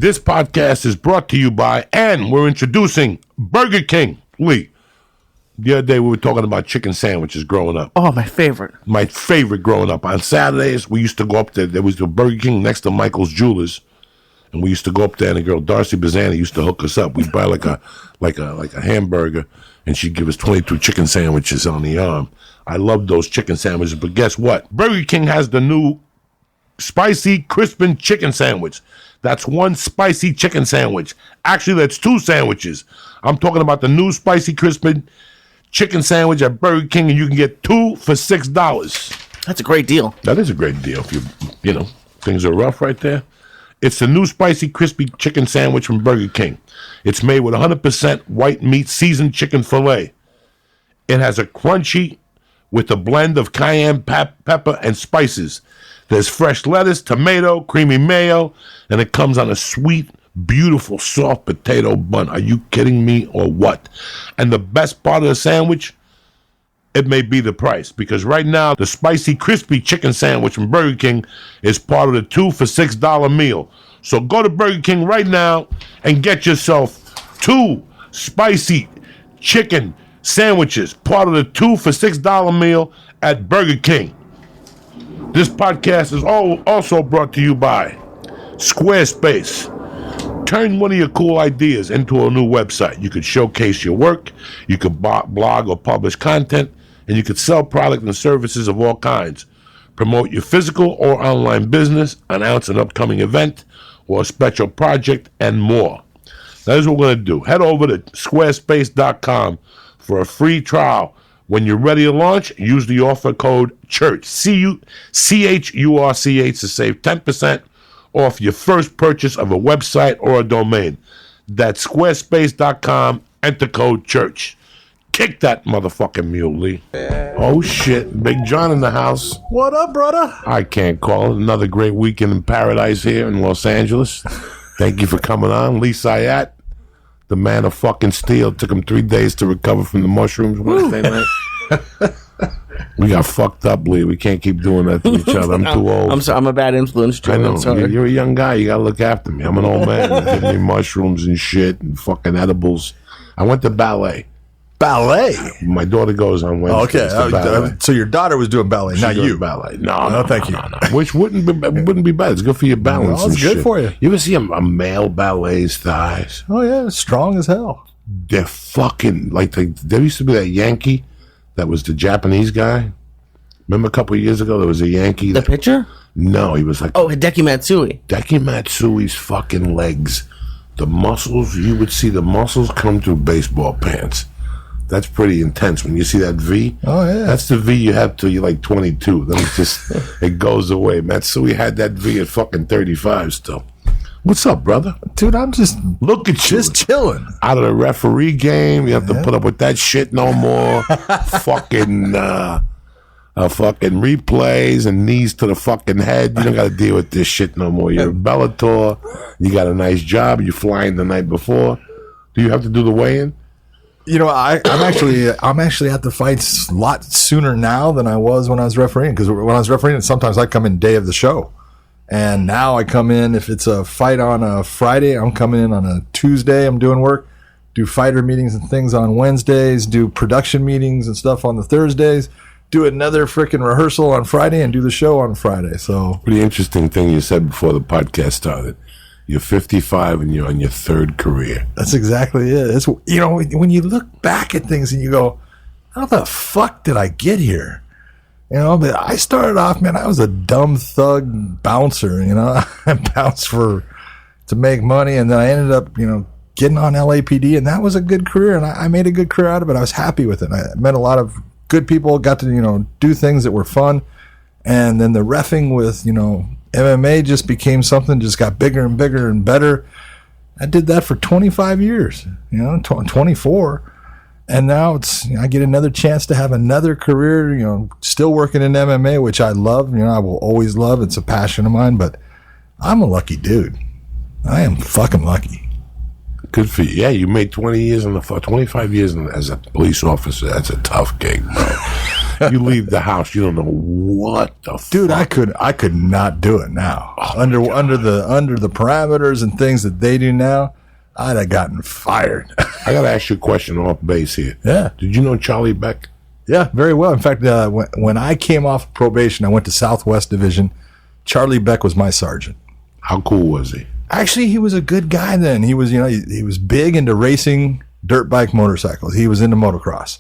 This podcast is brought to you by, and we're introducing Burger King. Lee, the other day we were talking about chicken sandwiches growing up. Oh, my favorite. My favorite growing up. On Saturdays, we used to go up there. There was the Burger King next to Michael's Jewelers. And we used to go up there, and the girl Darcy Bazana used to hook us up. We'd buy like a hamburger, and she'd give us 22 chicken sandwiches on the arm. I love those chicken sandwiches, but guess what? Burger King has the new spicy crispin chicken sandwich. That's one spicy chicken sandwich. Actually, that's two sandwiches. I'm talking about the new spicy crispin chicken sandwich at Burger King, and you can get two for $6. That's a great deal. That is a great deal. If you know, things are rough right there. It's the new spicy crispy chicken sandwich from Burger King. It's made with 100% white meat seasoned chicken filet. It has a crunchy with a blend of cayenne pepper and spices. There's fresh lettuce, tomato, creamy mayo, and it comes on a sweet, beautiful, soft potato bun. Are you kidding me or what? And the best part of the sandwich, it may be the price, because right now the spicy crispy chicken sandwich from Burger King is part of the 2 for $6 meal. So go to Burger King right now and get yourself 2 spicy chicken sandwiches, part of the 2 for $6 meal at Burger King. This podcast is also brought to you by Squarespace. Turn one of your cool ideas into a new website. You could showcase your work, you could blog or publish content, and you could sell products and services of all kinds. Promote your physical or online business, announce an upcoming event or a special project, and more. That is what we're going to do. Head over to squarespace.com for a free trial. When you're ready to launch, use the offer code CHURCH, CHURCH, to save 10% off your first purchase of a website or a domain. That's squarespace.com, enter code CHURCH. Kick that motherfucking mule, Lee. Oh, shit. Big John in the house. What up, brother? I can't call it. Another great weekend in paradise here in Los Angeles. Thank you for coming on. Lee Syatt, the man of fucking steel. Took him 3 days to recover from the mushrooms Wednesday night. We got fucked up, Lee. We can't keep doing that to each other. I'm too old. I'm sorry. I'm a bad influence, Joe. I know. I'm sorry. You're a young guy. You got to look after me. I'm an old man. They give me mushrooms and shit and fucking edibles. I went to ballet. Ballet? My daughter goes on Wednesday. Okay. So your daughter was doing ballet, not you. Ballet. No, thank you. No. Which wouldn't be bad. It's good for your balance. No, it's good shit. for you. You ever see a male ballet's thighs? Oh, yeah. Strong as hell. They're fucking, there used to be that Yankee that was the Japanese guy. Remember a couple of years ago, there was a Yankee. The pitcher? No, he was like... Oh, Hideki Matsui. Hideki Matsui's fucking legs. The muscles, you would see the muscles come through baseball pants. That's pretty intense when you see that V. Oh, yeah. That's the V you have till you're like 22. Then it goes away. Matsui had that V at fucking 35 still. What's up, brother? Dude, I'm just... Look at you. Just chilling. Out of the referee game. You have to put up with that shit no more. fucking replays and knees to the fucking head. You don't got to deal with this shit no more. You're a Bellator. You got a nice job. You're flying the night before. Do you have to do the weigh-in? You know, I'm actually at the fights a lot sooner now than I was when I was refereeing. Because when I was refereeing, sometimes I come in day of the show, and now I come in if it's a fight on a Friday. I'm coming in on a Tuesday. I'm doing work, do fighter meetings and things on Wednesdays, do production meetings and stuff on the Thursdays, do another freaking rehearsal on Friday, and do the show on Friday. So pretty interesting thing you said before the podcast started. You're 55 and you're on your third career. That's exactly it. It's, you know, when you look back at things and you go, how the fuck did I get here? You know, but I started off, man, I was a dumb thug bouncer, you know. I bounced to make money, and then I ended up, you know, getting on LAPD, and that was a good career, and I made a good career out of it. I was happy with it. I met a lot of good people, got to, you know, do things that were fun, and then the reffing with, you know, MMA just became something, just got bigger and bigger and better. I did that for 25 years, you know, 24. And now I get another chance to have another career, you know, still working in MMA, which I love. You know, I will always love. It's a passion of mine, but I'm a lucky dude. I am fucking lucky. Good for you. Yeah, you made 20 years 25 years as a police officer. That's a tough gig, bro. You leave the house, you don't know what the Dude, fuck. I could not do it now. Oh, under the parameters and things that they do now, I'd have gotten fired. I got to ask you a question off base here. Yeah. Did you know Charlie Beck? Yeah, very well. In fact, when I came off probation, I went to Southwest Division. Charlie Beck was my sergeant. How cool was he? Actually, he was a good guy then. He was, he was big into racing dirt bike motorcycles. He was into motocross.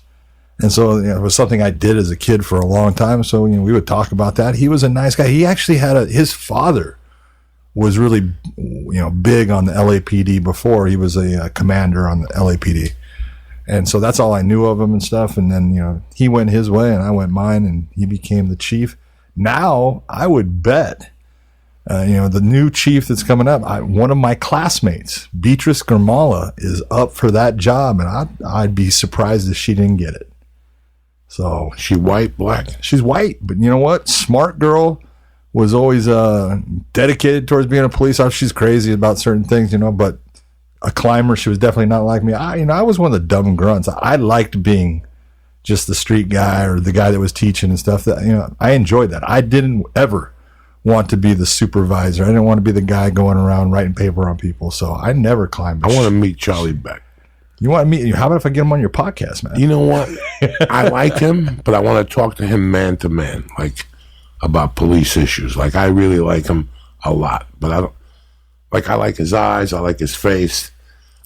And so it was something I did as a kid for a long time. So we would talk about that. He was a nice guy. He actually had his father was really, big on the LAPD before. He was a commander on the LAPD. And so that's all I knew of him and stuff. And then, he went his way and I went mine and he became the chief. Now I would bet, the new chief that's coming up, one of my classmates, Beatrice Grimala, is up for that job. And I'd be surprised if she didn't get it. So She white, black? she's white, but you know what? Smart girl, was always dedicated towards being a police officer. She's crazy about certain things, but a climber, she was definitely not like me. I was one of the dumb grunts. I liked being just the street guy or the guy that was teaching and stuff. That I enjoyed that. I didn't ever want to be the supervisor. I didn't want to be the guy going around writing paper on people. So I never climbed. I want to meet Charlie Beck. You want to meet? How about if I get him on your podcast, man? You know what? I like him, but I want to talk to him man to man, like about police issues. Like I really like him a lot, but I don't. Like I like his eyes. I like his face.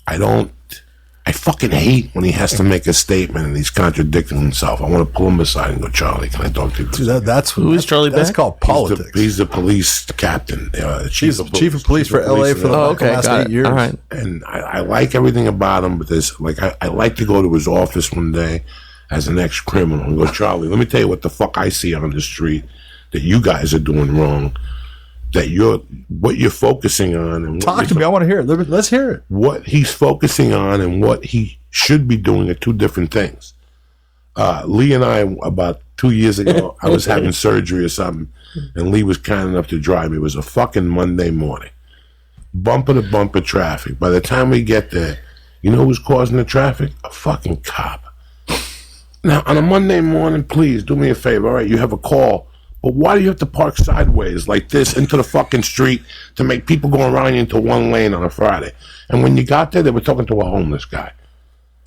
I fucking hate when he has to make a statement and he's contradicting himself. I want to pull him aside and go, Charlie, can I talk to you? Dude, that's Who is Charlie That's Beck? called politics. He's the police captain. Chief of police for LA for the last 8 years. All right. And I like everything about him, but there's like I like to go to his office one day as an ex-criminal and go, Charlie, let me tell you what the fuck I see on the street that you guys are doing wrong. That what you're focusing on and Talk to me. I want to hear it. Let's hear it. What he's focusing on and what he should be doing are two different things. Lee and I, about 2 years ago, I was having surgery or something, and Lee was kind enough to drive me. It was a fucking Monday morning. Bumper to bumper traffic. By the time we get there, you know who's causing the traffic? A fucking cop. Now, on a Monday morning, please do me a favor. All right, you have a call. But why do you have to park sideways like this into the fucking street to make people go around you into one lane on a Friday? And when you got there, they were talking to a homeless guy.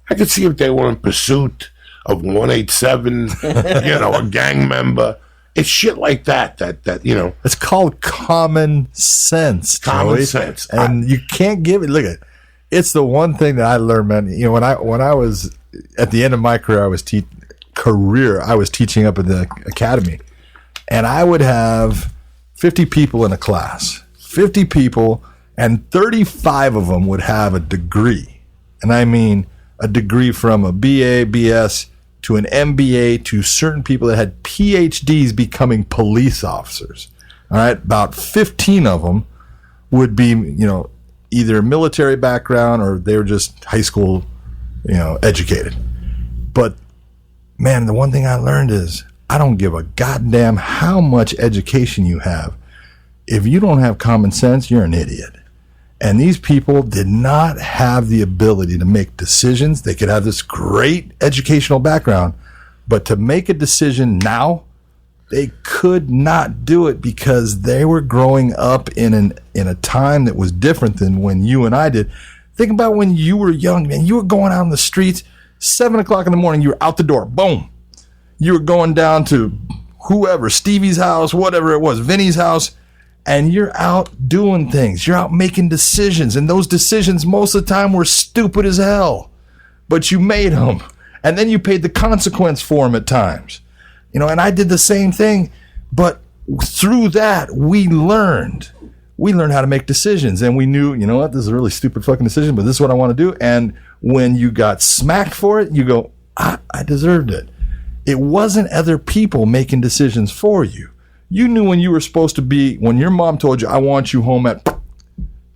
I could see if they were in pursuit of 187, a gang member. It's shit like that, It's called common sense. Common Joey. sense. And you can't give it. Look at it. It's the one thing that I learned, man. When I was at the end of my career, I was teaching up at the academy. And I would have 50 people in a class, 50 people, and 35 of them would have a degree. And I mean a degree from a BA, BS to an MBA to certain people that had PhDs becoming police officers. All right. About 15 of them would be, either military background or they were just high school, educated. But man, the one thing I learned is, I don't give a goddamn how much education you have. If you don't have common sense, you're an idiot. And these people did not have the ability to make decisions. They could have this great educational background, but to make a decision now, they could not do it because they were growing up in a time that was different than when you and I did. Think about when you were young, man. You were going out on the streets, 7 o'clock in the morning, you were out the door, boom. You were going down to whoever, Stevie's house, whatever it was, Vinny's house, and you're out doing things. You're out making decisions, and those decisions most of the time were stupid as hell, but you made them, and then you paid the consequence for them at times. And I did the same thing, but through that, we learned how to make decisions, and we knew, this is a really stupid fucking decision, but this is what I want to do. And when you got smacked for it, you go, I deserved it. It wasn't other people making decisions for you. You knew when you were supposed to be, when your mom told you, I want you home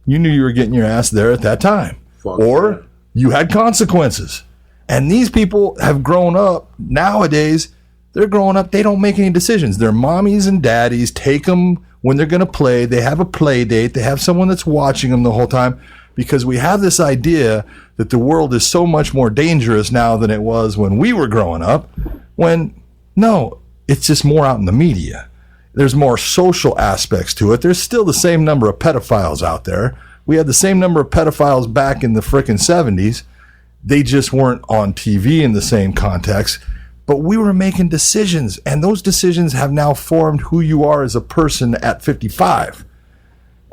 you knew you were getting your ass there at that time. Or you had consequences. And these people have grown up nowadays. They're growing up. They don't make any decisions. Their mommies and daddies take them when they're going to play. They have a play date. They have someone that's watching them the whole time, because we have this idea that the world is so much more dangerous now than it was when we were growing up, when No, it's just more out in the media. There's more social aspects to it. There's still the same number of pedophiles out there. We had the same number of pedophiles back in the frickin' 70s. They just weren't on TV in the same context. But we were making decisions, and those decisions have now formed who you are as a person at 55.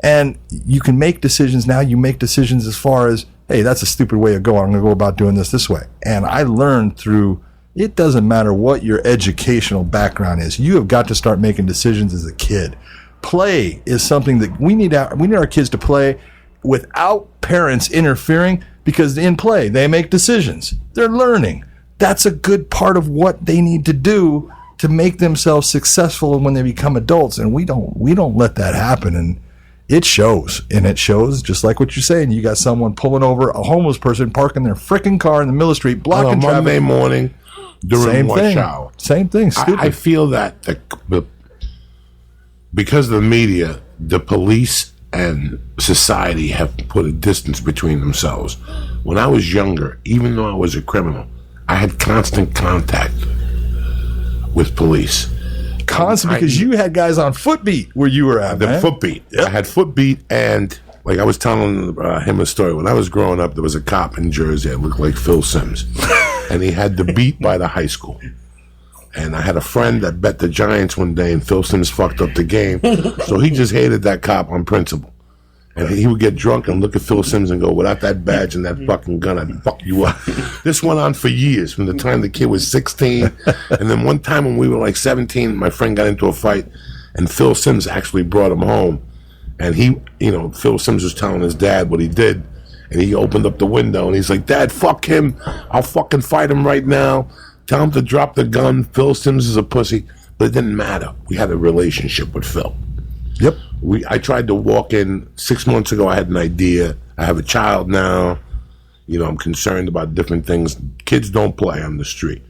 And you can make decisions now. You make decisions as far as, hey, that's a stupid way of going. I'm going to go about doing this way. And I learned through, it doesn't matter what your educational background is. You have got to start making decisions as a kid. Play is something that we need our kids to play without parents interfering, because in play, they make decisions. They're learning. That's a good part of what they need to do to make themselves successful when they become adults. And we don't let that happen. And it shows. And it shows, just like what you're saying. You got someone pulling over a homeless person, parking their freaking car in the middle of the street, blocking traffic. Monday morning during rush hour. Same thing. Stupid. I feel that because of the media, the police and society have put a distance between themselves. When I was younger, even though I was a criminal, I had constant contact with police. Constant, because you had guys on footbeat where you were at, the man. footbeat. Yep. I had footbeat, and like I was telling him a story. When I was growing up, there was a cop in Jersey that looked like Phil Simms, and he had the beat by the high school. And I had a friend that bet the Giants one day, and Phil Simms fucked up the game, so he just hated that cop on principle. And he would get drunk and look at Phil Simms and go, without that badge and that fucking gun, I'd fuck you up. This went on for years, from the time the kid was 16. And then one time when we were like 17, my friend got into a fight, and Phil Simms actually brought him home. And Phil Simms was telling his dad what he did. And he opened up the window, and he's like, Dad, fuck him. I'll fucking fight him right now. Tell him to drop the gun. Phil Simms is a pussy. But it didn't matter. We had a relationship with Phil. Yep. I tried to walk in 6 months ago. I had an idea. I have a child now. I'm concerned about different things. Kids don't play on the street.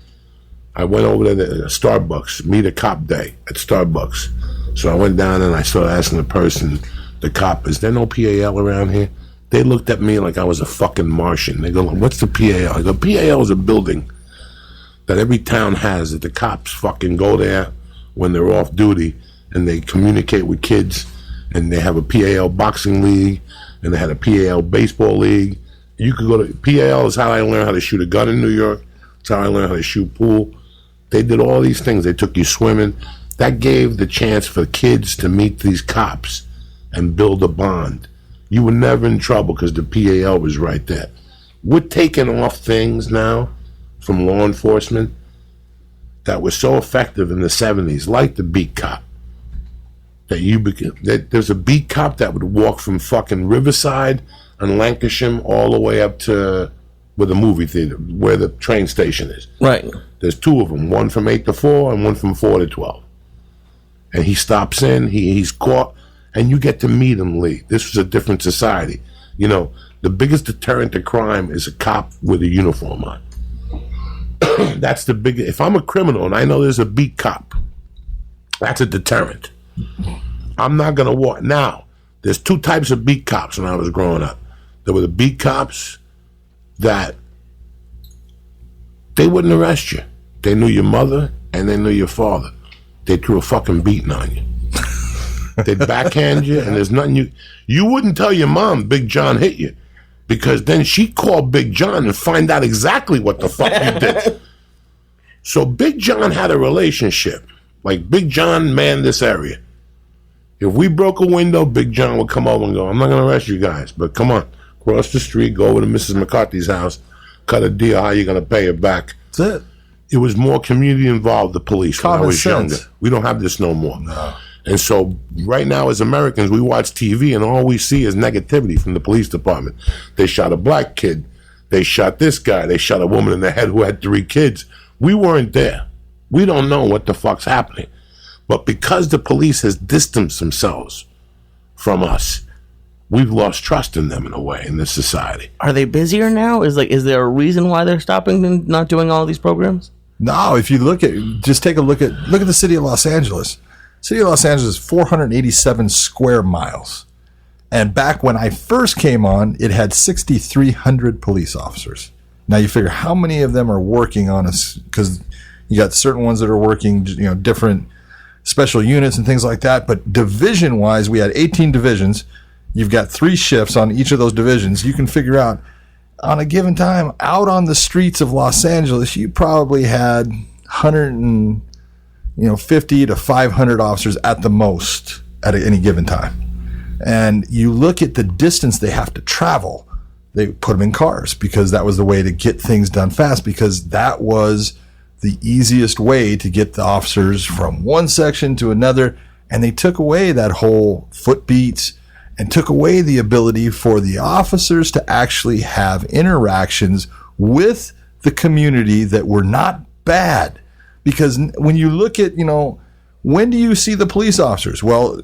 I went over there to Starbucks, meet a cop day at Starbucks. So I went down and I started asking the person, the cop, is there no PAL around here? They looked at me like I was a fucking Martian. They go, what's the PAL? I go, PAL is a building that every town has, that the cops fucking go there when they're off duty, and they communicate with kids, and they have a PAL boxing league, and they had a PAL baseball league. You could go to PAL is how I learned how to shoot a gun in New York. It's how I learned how to shoot pool. They did all these things. They took you swimming. That gave the chance for kids to meet these cops and build a bond. You were never in trouble because the PAL was right there. We're taking off things now from law enforcement that were so effective in the 70s, like the beat cop. There's a beat cop that would walk from fucking Riverside and Lancashire all the way up to where the movie theater, where the train station is. Right. There's two of them, one from 8 to 4 and one from 4 to 12. And he stops in, he's caught, and you get to meet him, Lee. This was a different society. The biggest deterrent to crime is a cop with a uniform on. That's the biggest. If I'm a criminal and I know there's a beat cop, that's a deterrent. I'm not going to walk. Now, there's two types of beat cops when I was growing up. There were the beat cops that they wouldn't arrest you. They knew your mother and they knew your father. They threw a fucking beating on you. They'd backhand you, and there's nothing you wouldn't tell your mom Big John hit you, because then she'd call Big John and find out exactly what the fuck you did. So Big John had a relationship. Like, Big John manned this area. If we broke a window, Big John would come over and go, I'm not going to arrest you guys, but come on, cross the street, go over to Mrs. McCarthy's house, cut a deal, how you going to pay her back. That's it. It was more community involved, the police, when I was younger. We don't have this no more. No. And so right now as Americans, we watch TV and all we see is negativity from the police department. They shot a black kid. They shot this guy. They shot a woman in the head who had 3 kids. We weren't there. We don't know what the fuck's happening. But because the police has distanced themselves from us, we've lost trust in them in a way, in this society. Are they busier now? Is there a reason why they're stopping and not doing all these programs? No, if you look at the city of Los Angeles. City of Los Angeles is 487 square miles. And back when I first came on, it had 6,300 police officers. Now you figure how many of them are working on us, because You got certain ones that are working, different special units and things like that. But division wise, we had 18 divisions. You've got 3 shifts on each of those divisions. You can figure out on a given time out on the streets of Los Angeles, you probably had 150 to 500 officers at the most at any given time. And you look at the distance they have to travel. They put them in cars because that was the way to get things done fast, because that was the easiest way to get the officers from one section to another. And they took away that whole foot beats and took away the ability for the officers to actually have interactions with the community that were not bad. Because when you look at, when do you see the police officers? Well,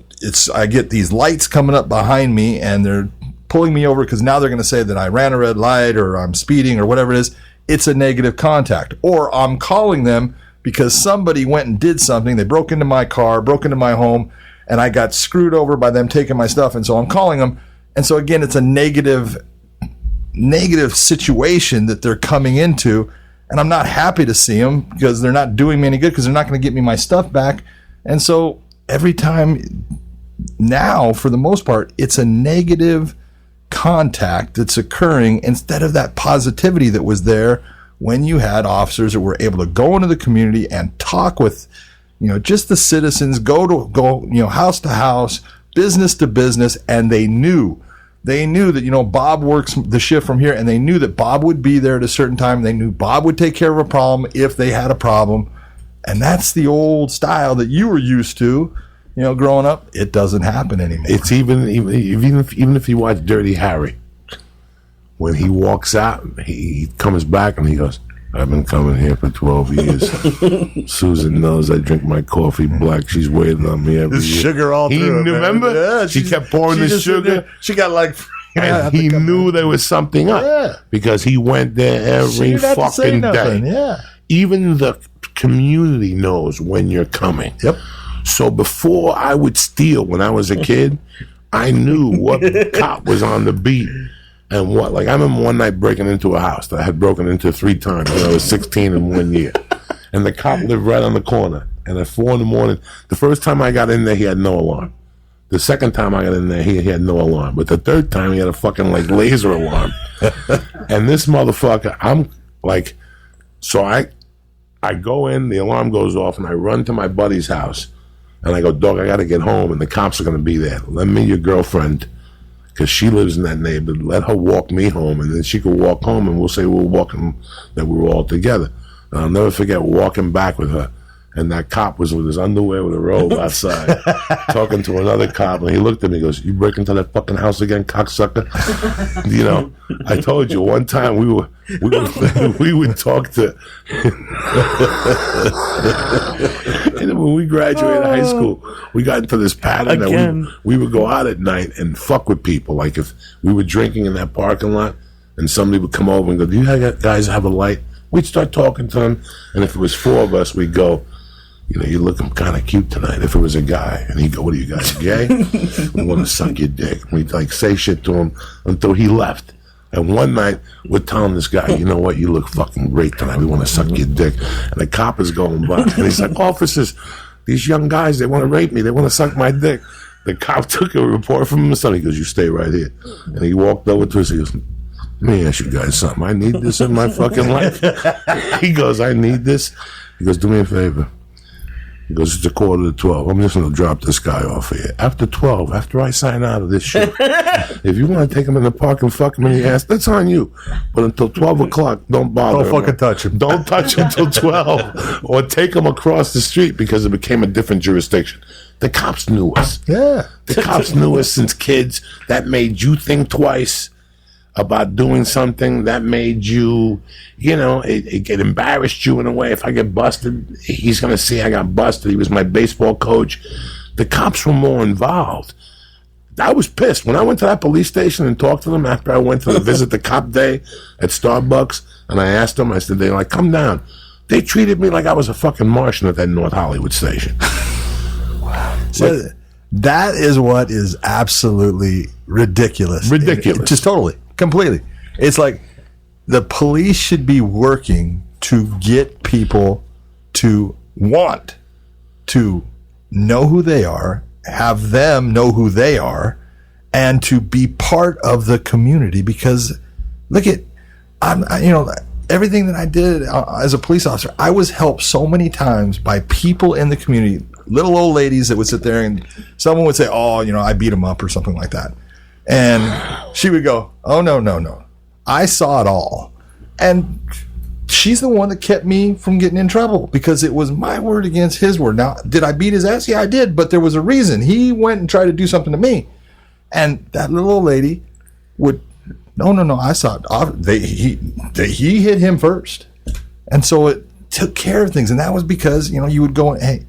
I get these lights coming up behind me and they're pulling me over because now they're going to say that I ran a red light or I'm speeding or whatever it is. It's a negative contact. Or I'm calling them because somebody went and did something. They broke into my car, broke into my home, and I got screwed over by them taking my stuff. And so I'm calling them. And so again, it's a negative situation that they're coming into. And I'm not happy to see them because they're not doing me any good because they're not going to get me my stuff back. And so every time now, for the most part, it's a negative contact that's occurring instead of that positivity that was there when you had officers that were able to go into the community and talk with, just the citizens, go house to house, business to business, and they knew that, Bob works the shift from here, and they knew that Bob would be there at a certain time. They knew Bob would take care of a problem if they had a problem. And that's the old style that you were used to, growing up. It doesn't happen anymore. It's even if you watch Dirty Harry, when he walks out, he comes back and he goes, I've been coming here for 12 years. Susan knows I drink my coffee black. She's waiting on me every year. Sugar all through. Remember? Yeah, she kept pouring the sugar. She got and he knew there was something up because he went there every fucking day. Yeah. Even the community knows when you're coming. Yep. So before I would steal when I was a kid, I knew what cop was on the beat and what. Like I remember one night breaking into a house that I had broken into 3 times when I was 16 in 1 year. And the cop lived right on the corner. And at 4 a.m, the first time I got in there, he had no alarm. The second time I got in there, he had no alarm. But the third time, he had a fucking laser alarm. And this motherfucker, I'm like, so I go in, the alarm goes off, and I run to my buddy's house. And I go, dog, I got to get home, and the cops are going to be there. Let me, your girlfriend, because she lives in that neighborhood, let her walk me home, and then she could walk home, and we'll say we're walking, that we were all together. And I'll never forget walking back with her. And that cop was with his underwear with a robe outside, talking to another cop. And he looked at me and goes, you break into that fucking house again, cocksucker? I told you, one time we would talk to... And when we graduated high school, we got into this pattern that we would go out at night and fuck with people. Like if we were drinking in that parking lot and somebody would come over and go, do you guys have a light? We'd start talking to them. And if it was 4 of us, we'd go, you're looking kind of cute tonight. If it was a guy, and he'd go, what are you guys, gay? We want to suck your dick. We'd say shit to him until he left. And one night, we're telling this guy, you know what, you look fucking great tonight. We want to suck your dick. And the cop is going by. And he's like, officers, these young guys, they want to rape me. They want to suck my dick. The cop took a report from his son. He goes, you stay right here. And he walked over to us. He goes, let me ask you guys something. I need this in my fucking life. He goes, I need this. He goes, do me a favor. He goes, it's 11:45. I'm just going to drop this guy off here. After 12, after I sign out of this shit, if you want to take him in the park and fuck him in the ass, that's on you. But until 12 o'clock, don't bother him. Don't fucking touch him. Don't touch him till 12. Or take him across the street because it became a different jurisdiction. The cops knew us. Yeah. The cops knew us since kids. That made you think twice about doing something. That made you, it embarrassed you in a way. If I get busted, he's going to see I got busted. He was my baseball coach. The cops were more involved. I was pissed. When I went to that police station and talked to them after I went to visit the cop day at Starbucks, and I asked them, I said, they're like, come down. They treated me like I was a fucking Martian at that North Hollywood station. Wow. So that is what is absolutely ridiculous. Ridiculous. Just totally. Completely. It's like the police should be working to get people to want to know who they are, have them know who they are, and to be part of the community. Because look at, everything that I did as a police officer, I was helped so many times by people in the community, little old ladies that would sit there and someone would say, oh, I beat them up or something like that. And she would go, oh, no. I saw it all. And she's the one that kept me from getting in trouble because it was my word against his word. Now, did I beat his ass? Yeah, I did, but there was a reason. He went and tried to do something to me. And that little old lady would, no, I saw it. He hit him first. And so it took care of things. And that was because, you would go and, hey,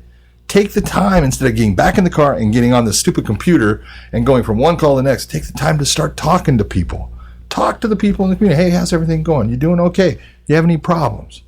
take the time instead of getting back in the car and getting on this stupid computer and going from one call to the next, take the time to start talking to people. Talk to the people in the community. Hey, how's everything going? You doing okay? You have any problems?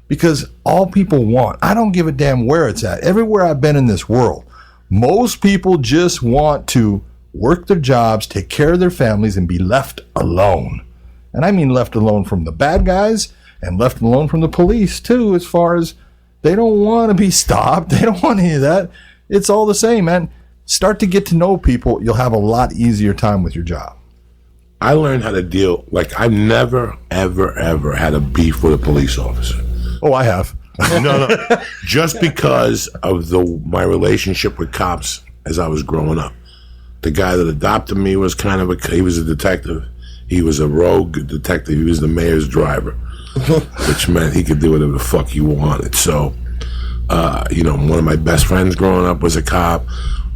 Because all people want, I don't give a damn where it's at. Everywhere I've been in this world, most people just want to work their jobs, take care of their families, and be left alone. And I mean left alone from the bad guys and left alone from the police too, as far as they don't want to be stopped. They don't want any of that. It's all the same, man. Start to get to know people. You'll have a lot easier time with your job. I learned how to deal. Like, I've never, ever, ever had a beef with a police officer. Oh, I have. No. Just because of my relationship with cops as I was growing up. The guy that adopted me was he was a detective. He was a rogue detective. He was the mayor's driver, which meant he could do whatever the fuck he wanted. So, one of my best friends growing up was a cop.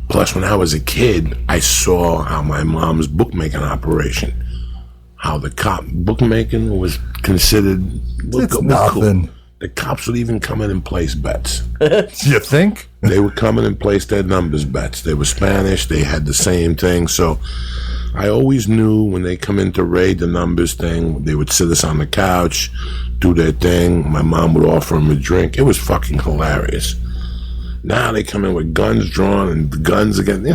Plus, when I was a kid, I saw how my mom's bookmaking operation, how the cop bookmaking was considered. It's nothing. Cool. The cops would even come in and place bets. You think? They would come in and place their numbers bets. They were Spanish. They had the same thing. So I always knew when they come in to raid the numbers thing, they would sit us on the couch, do their thing. My mom would offer them a drink. It was fucking hilarious. Now they come in with guns drawn and guns again.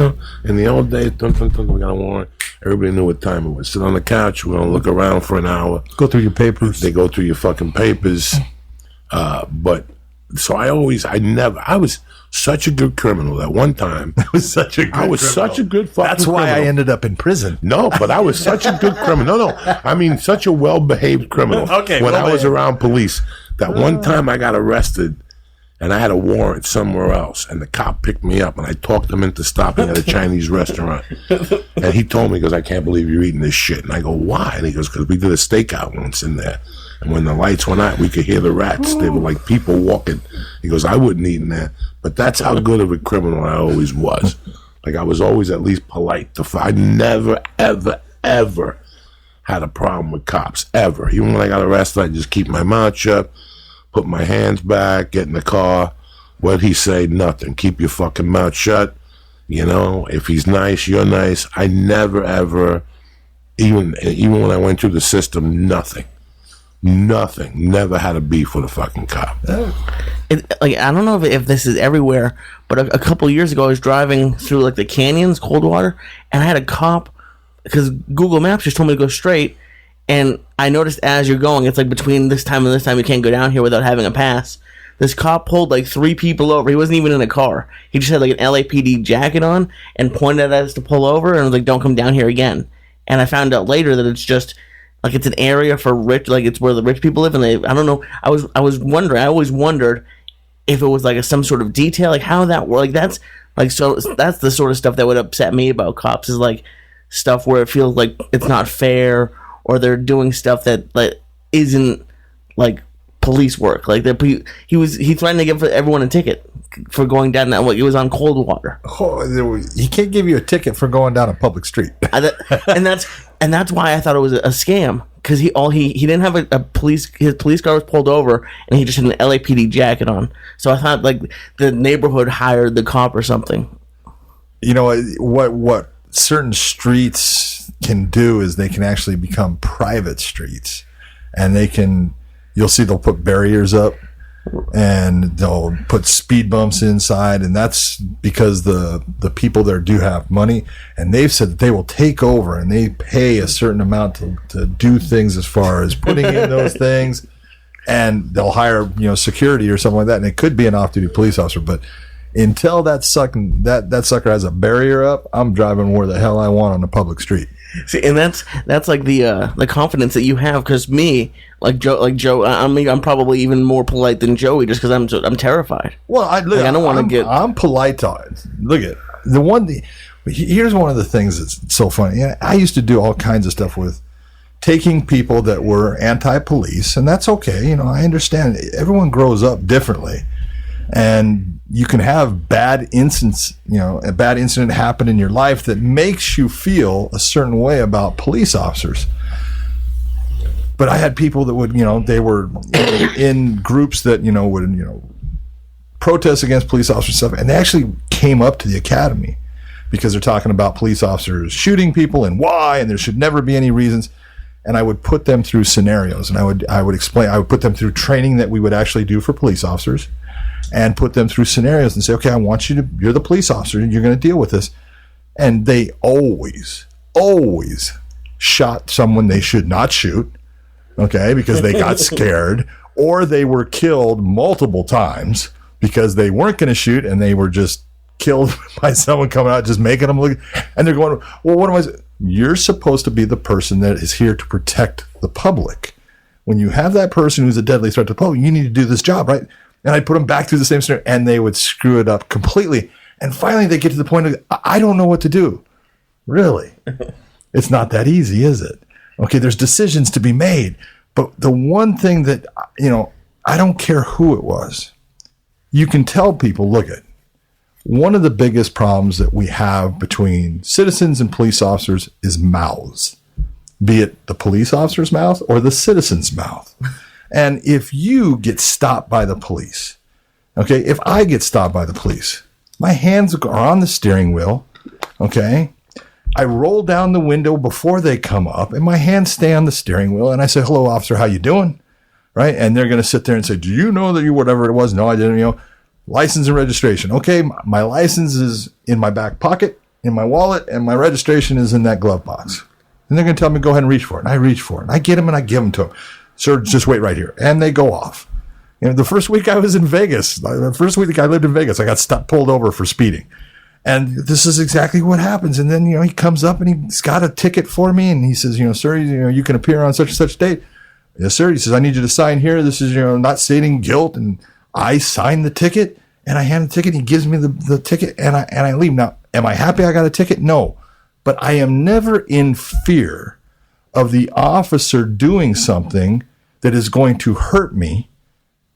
In the old days, we got a warrant. Everybody knew what time it was. Sit on the couch. We're going to look around for an hour. Go through your papers. They go through your fucking papers. But so I was such a good criminal that one time. I was such a good fucking That's why criminal. I ended up in prison. No, but I was such a good criminal. No. I mean, such a well-behaved criminal. Okay, when I was around police, that one time I got arrested and I had a warrant somewhere else, and the cop picked me up, and I talked him into stopping at a Chinese restaurant. And he told me, he goes, I can't believe you're eating this shit. And I go, why? And he goes, because we did a stakeout once in there. And when the lights went out, we could hear the rats. They were like people walking. He goes, I wouldn't eat in there. But that's how good of a criminal I always was. Like, I was always at least polite. I never, ever, ever had a problem with cops, ever. Even when I got arrested, I just keep my mouth shut, put my hands back, get in the car. What'd he say? Nothing. Keep your fucking mouth shut. If he's nice, you're nice. I never, ever, even when I went through the system, nothing. Never had a beef with a fucking cop. I don't know if this is everywhere, but a couple years ago I was driving through the canyons, Coldwater, and I had a cop, because Google Maps just told me to go straight, and I noticed as you're going, it's between this time and this time you can't go down here without having a pass. This cop pulled 3 people over. He wasn't even in a car. He just had an LAPD jacket on and pointed at us to pull over and was like, don't come down here again. And I found out later that it's just it's an area for rich, it's where the rich people live, and I don't know. I always wondered if it was some sort of detail, how that works. That's that's the sort of stuff that would upset me about cops, is stuff where it feels like it's not fair, or they're doing stuff that isn't police work. He threatened to give everyone a ticket for going down that. It was on Coldwater. He can't give you a ticket for going down a public street. And that's why I thought it was a scam, because he didn't have his police car was pulled over, and he just had an LAPD jacket on. So I thought the neighborhood hired the cop or something. What certain streets can do is they can actually become private streets, and you'll see they'll put barriers up and they'll put speed bumps inside, and that's because the people there do have money, and they've said that they will take over and they pay a certain amount to do things as far as putting in those things. and they'll hire, security or something like that, and it could be an off-duty police officer. But until that sucker has a barrier up, I'm driving where the hell I want on a public street. See, and that's like the confidence that you have, because me, like Joe, I mean, I'm probably even more polite than Joey, just because I'm terrified. Well, I don't want to get. I'm polite to it. Look at the one. Here's one of the things that's so funny. Yeah, I used to do all kinds of stuff with taking people that were anti-police, and that's okay. I understand. Everyone grows up differently, and you can have bad incidents. A bad incident happen in your life that makes you feel a certain way about police officers. But I had people that would, they were in groups that, would, protest against police officers and stuff. And they actually came up to the academy because they're talking about police officers shooting people and why, and there should never be any reasons. And I would put them through scenarios, and I would explain, I would put them through training that we would actually do for police officers, and put them through scenarios and say, okay, you're the police officer, and you're going to deal with this. And they always shot someone they should not shoot. Okay, because they got scared, or they were killed multiple times because they weren't going to shoot and they were just killed by someone coming out just making them look. And they're going, well, what am I? You're supposed to be the person that is here to protect the public. When you have that person who's a deadly threat to the public, you need to do this job, right? And I'd put them back through the same scenario, and they would screw it up completely. And finally, they get to the point of, I don't know what to do. Really? It's not that easy, is it? Okay, there's decisions to be made. But the one thing that, I don't care who it was. You can tell people, look at, one of the biggest problems that we have between citizens and police officers is mouths. Be it the police officer's mouth or the citizen's mouth. And if you get stopped by the police, okay, if I get stopped by the police, my hands are on the steering wheel, okay? I roll down the window before they come up, and my hands stay on the steering wheel, and I say, hello, officer, how you doing? Right? And they're going to sit there and say, do you know that you, whatever it was? No, I didn't, license and registration. Okay, my license is in my back pocket, in my wallet, and my registration is in that glove box. And they're going to tell me, go ahead and reach for it. And I reach for it, and I get them, and I give them to them. Sir, just wait right here. And they go off. The first week I was in Vegas, the first week I lived in Vegas, I got pulled over for speeding. And this is exactly what happens. And then, he comes up and he's got a ticket for me. And he says, sir, you can appear on such and such date. Yes, sir. He says, I need you to sign here. This is, not stating guilt. And I sign the ticket and I hand the ticket. He gives me the ticket and I leave. Now, am I happy I got a ticket? No. But I am never in fear of the officer doing something that is going to hurt me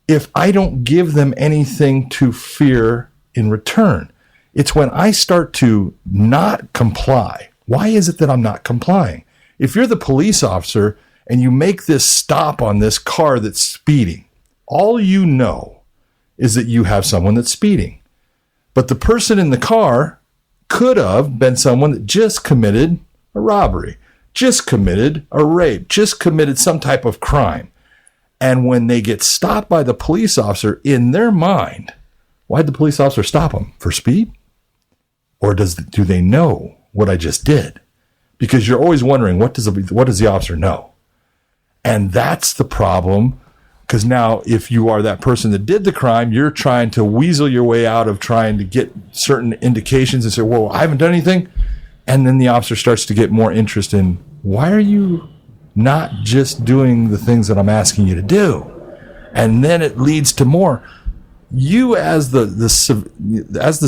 if I don't give them anything to fear in return. It's when I start to not comply. Why is it that I'm not complying? If you're the police officer and you make this stop on this car that's speeding, all you know is that you have someone that's speeding. But the person in the car could have been someone that just committed a robbery, just committed a rape, just committed some type of crime. And when they get stopped by the police officer, in their mind, why'd the police officer stop them? For speed? Or do they know what I just did? Because you're always wondering, what does the officer know? And that's the problem. Because now, if you are that person that did the crime, you're trying to weasel your way out of trying to get certain indications and say, whoa, I haven't done anything. And then the officer starts to get more interest in, why are you not just doing the things that I'm asking you to do? And then it leads to more. You as the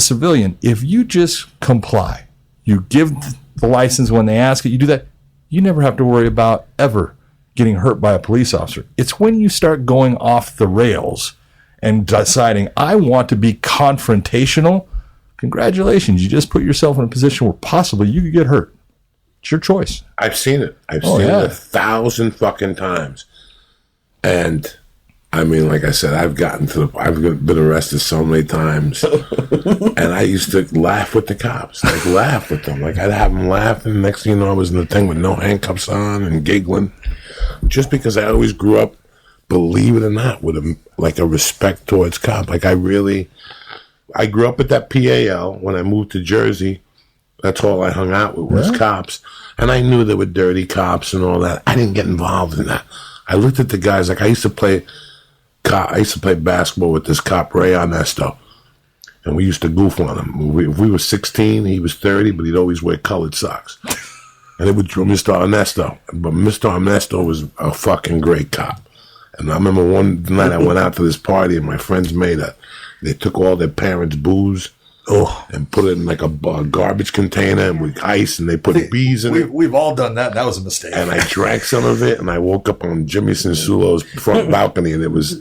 civilian, if you just comply, you give the license when they ask it, you do that, you never have to worry about ever getting hurt by a police officer. It's when you start going off the rails and deciding, I want to be confrontational, congratulations, you just put yourself in a position where possibly you could get hurt. It's your choice. I've seen it. I've seen it 1,000 fucking times. And I mean, like I said, I've been arrested so many times, and I used to laugh with the cops, laugh with them. I'd have them laughing. Next thing you know, I was in the thing with no handcuffs on and giggling, just because I always grew up, believe it or not, with a respect towards cops. I grew up at that PAL. When I moved to Jersey, that's all I hung out with was cops, and I knew there were dirty cops and all that. I didn't get involved in that. I looked at the guys, I used to play cop. I used to play basketball with this cop, Ray Ernesto. And we used to goof on him. If we were 16, he was 30, but he'd always wear colored socks. And it was Mr. Ernesto. But Mr. Ernesto was a fucking great cop. And I remember one night I went out to this party and my friends they took all their parents' booze and put it in like a garbage container and with ice, and they put bees in it. We've all done that. That was a mistake. And I drank some of it, and I woke up on Jimmy Sensulo's front balcony, and it was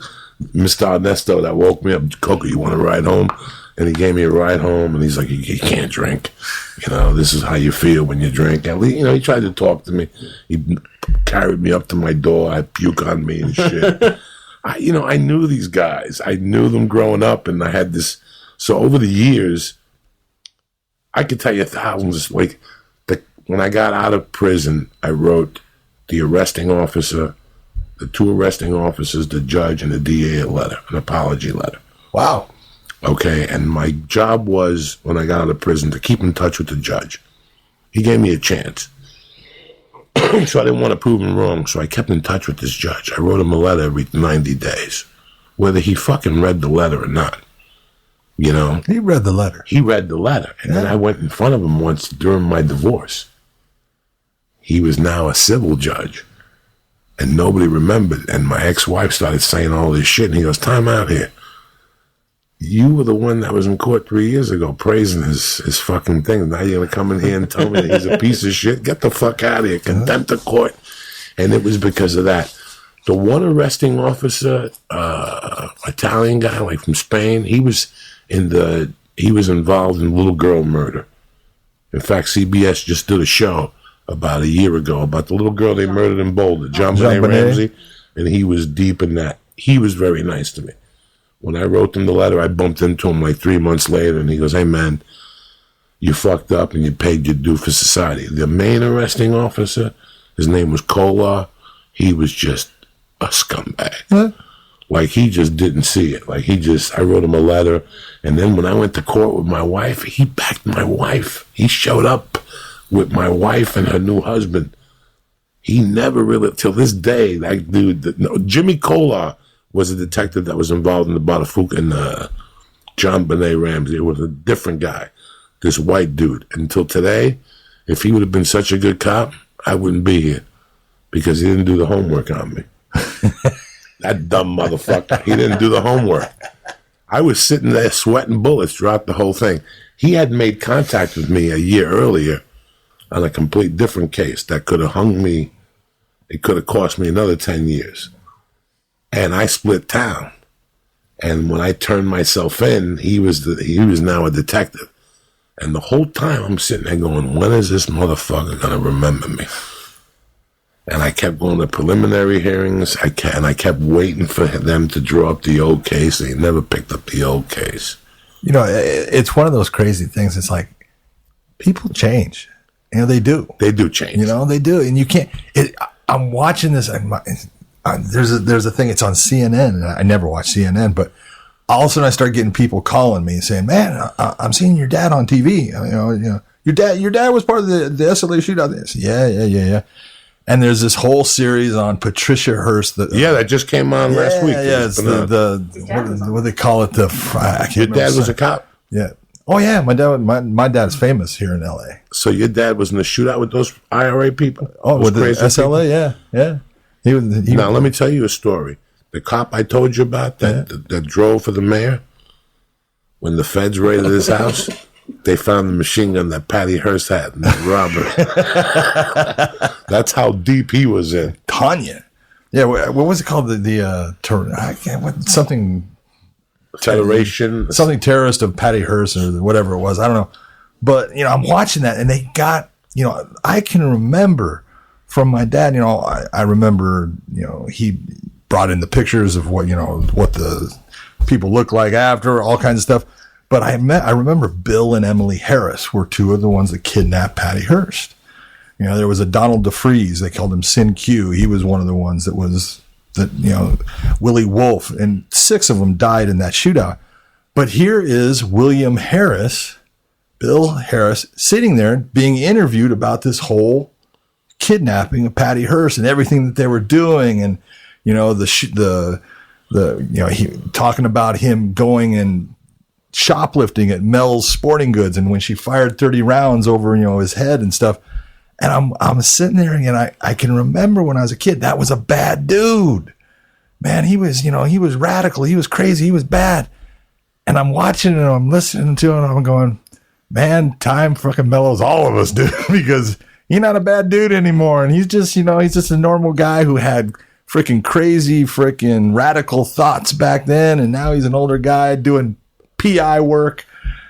Mr. Ernesto that woke me up. Coco, you want to ride home? And he gave me a ride home, and he's like, you can't drink. This is how you feel when you drink. And he tried to talk to me. He carried me up to my door. I puke on me and shit. I knew these guys. I knew them growing up, and I had this. So over the years, I could tell you thousands. Like, when I got out of prison, I wrote the arresting officer, the 2 arresting officers, the judge, and the DA a letter, an apology letter. Wow. Okay, and my job was, when I got out of prison, to keep in touch with the judge. He gave me a chance. So I didn't want to prove him wrong, so I kept in touch with this judge. I wrote him a letter every 90 days, whether he fucking read the letter or not. He read the letter. He read the letter. And then I went in front of him once during my divorce. He was now a civil judge. And nobody remembered. And my ex-wife started saying all this shit. And he goes, time out here. You were the one that was in court 3 years ago praising his fucking thing. Now you're going to come in here and tell me that he's a piece of shit? Get the fuck out of here. Contempt of court. And it was because of that. The one arresting officer, Italian guy, like from Spain, he was involved in little girl murder. In fact, CBS just did a show about a year ago about the little girl they murdered in Boulder, John Ramsey, and he was deep in that. He was very nice to me. When I wrote him the letter, I bumped into him like 3 months later, and he goes, hey, man, you fucked up and you paid your due for society. The main arresting officer, his name was Kolar. He was just a scumbag. Huh? Like, he just didn't see it. Like, I wrote him a letter. And then when I went to court with my wife, he backed my wife. He showed up with my wife and her new husband. He never really, till this day, that dude, Jimmy Kolar was a detective that was involved in the Botafogo and John Benet Ramsey. It was a different guy, this white dude. Until today, if he would have been such a good cop, I wouldn't be here because he didn't do the homework on me. That dumb motherfucker. He didn't do the homework. I was sitting there sweating bullets throughout the whole thing. He had made contact with me a year earlier on a complete different case that could have hung me. It could have cost me another 10 years. And I split town. And when I turned myself in, he was now a detective. And the whole time I'm sitting there going, when is this motherfucker going to remember me? And I kept going to preliminary hearings. I kept waiting for them to draw up the old case. They never picked up the old case. It's one of those crazy things. It's like people change. They do. They do change. They do. And you can't. I'm watching this. There's a thing. It's on CNN. And I never watch CNN, but all of a sudden I start getting people calling me and saying, "Man, I'm seeing your dad on TV. Your dad was part of the SLA shootout." I said, yeah. And there's this whole series on Patricia Hearst. That just came on last week. Yeah, it's what they call it. Your dad was a cop. Yeah. Oh yeah, my dad's famous here in L.A. So your dad was in the shootout with those IRA people. Oh, with the SLA, people? Yeah. Now let me tell you a story. The cop I told you about that drove for the mayor. When the feds raided his house, they found the machine gun that Patty Hearst had in that robbery. That's how deep he was in. Tanya. Yeah, what was it called? Something Federation. Something terrorist of Patty Hearst or whatever it was. I don't know. But, I'm watching that and they got, I can remember from my dad, I remember, he brought in the pictures of what the people look like after, all kinds of stuff. But I remember Bill and Emily Harris were two of the ones that kidnapped Patty Hearst. There was a Donald DeFreeze. They called him Sin Q. He was one of the ones that Willie Wolf, and 6 of them died in that shootout. But here is William Harris, Bill Harris, sitting there being interviewed about this whole kidnapping of Patty Hearst and everything that they were doing. And, the he talking about him going and shoplifting at Mel's Sporting Goods, and when she fired 30 rounds over his head and stuff. And I'm sitting there, and I can remember when I was a kid, that was a bad dude. Man, he was radical, he was crazy, he was bad. And I'm watching it, and I'm listening to it, and I'm going, man, time fucking mellows all of us, dude, because he's not a bad dude anymore. And he's just a normal guy who had freaking crazy, freaking radical thoughts back then. And now he's an older guy doing PI work.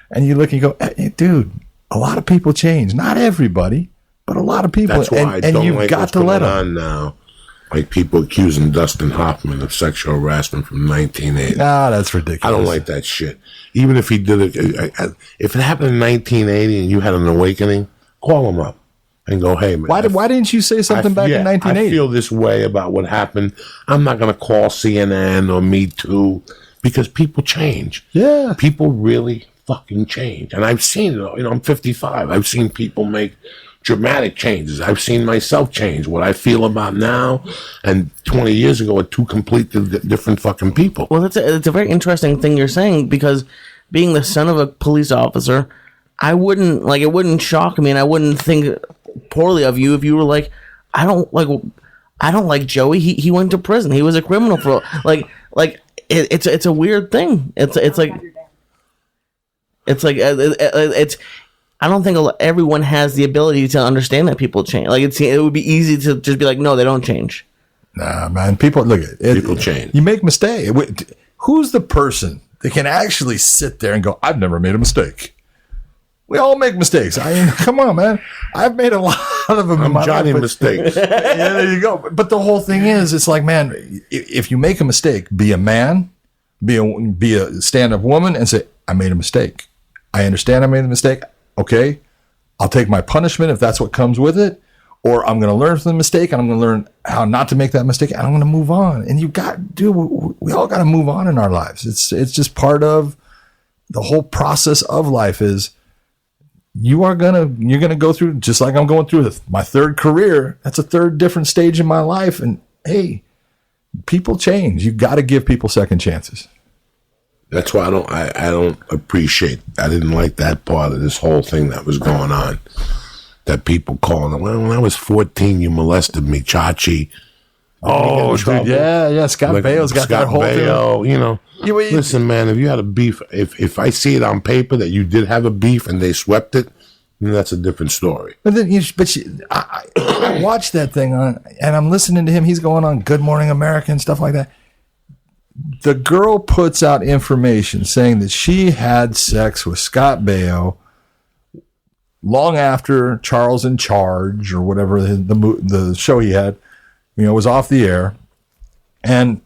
And you look and you go, hey, dude, a lot of people change. Not everybody, but a lot of people. That's why I don't you've like got what's to let going them. on now. Like people accusing Dustin Hoffman of sexual harassment from 1980. Ah, that's ridiculous. I don't like that shit. Even if he did it, if it happened in 1980 and you had an awakening, call him up and go, hey, man. Why didn't you say something back in 1980? I feel this way about what happened. I'm not going to call CNN or Me Too because people change. Yeah. People really fucking change. And I've seen it. I'm 55. I've seen people make dramatic changes. I've seen myself change. What I feel about now and 20 years ago are two completely different fucking people. Well, it's a very interesting thing you're saying, because being the son of a police officer, it wouldn't shock me, and I wouldn't think poorly of you if you were like, I don't like Joey. He went to prison. He was a criminal for it's a weird thing. I don't think everyone has the ability to understand that people change. Like it would be easy to just be like, no, they don't change. Nah, man. People people change. You make mistakes. Who's the person that can actually sit there and go, I've never made a mistake? We all make mistakes. Come on, man. I've made a lot of them. I'm Johnny Mistakes. Yeah, there you go. But the whole thing is, it's like, man, if you make a mistake, be a man, be a stand-up woman, and say, I made a mistake. I understand I made a mistake. Okay, I'll take my punishment if that's what comes with it, or I'm going to learn from the mistake, and I'm going to learn how not to make that mistake, and I'm going to move on. And we all got to move on in our lives. It's just part of the whole process of life. Is you're gonna go through, just like I'm going through my third career. That's a third different stage in my life, and hey, people change. You got to give people second chances. That's why I don't appreciate. I didn't like that part of this whole thing that was going on. That people calling, well, when I was 14, you molested me, Chachi. Oh, dude, yeah. Scott Baio's got that whole thing. Listen, man, if you had a beef, if I see it on paper that you did have a beef and they swept it, then that's a different story. But then, I watched that thing on, and I'm listening to him. He's going on Good Morning America and stuff like that. The girl puts out information saying that she had sex with Scott Baio long after Charles in Charge or whatever the show he had, was off the air. And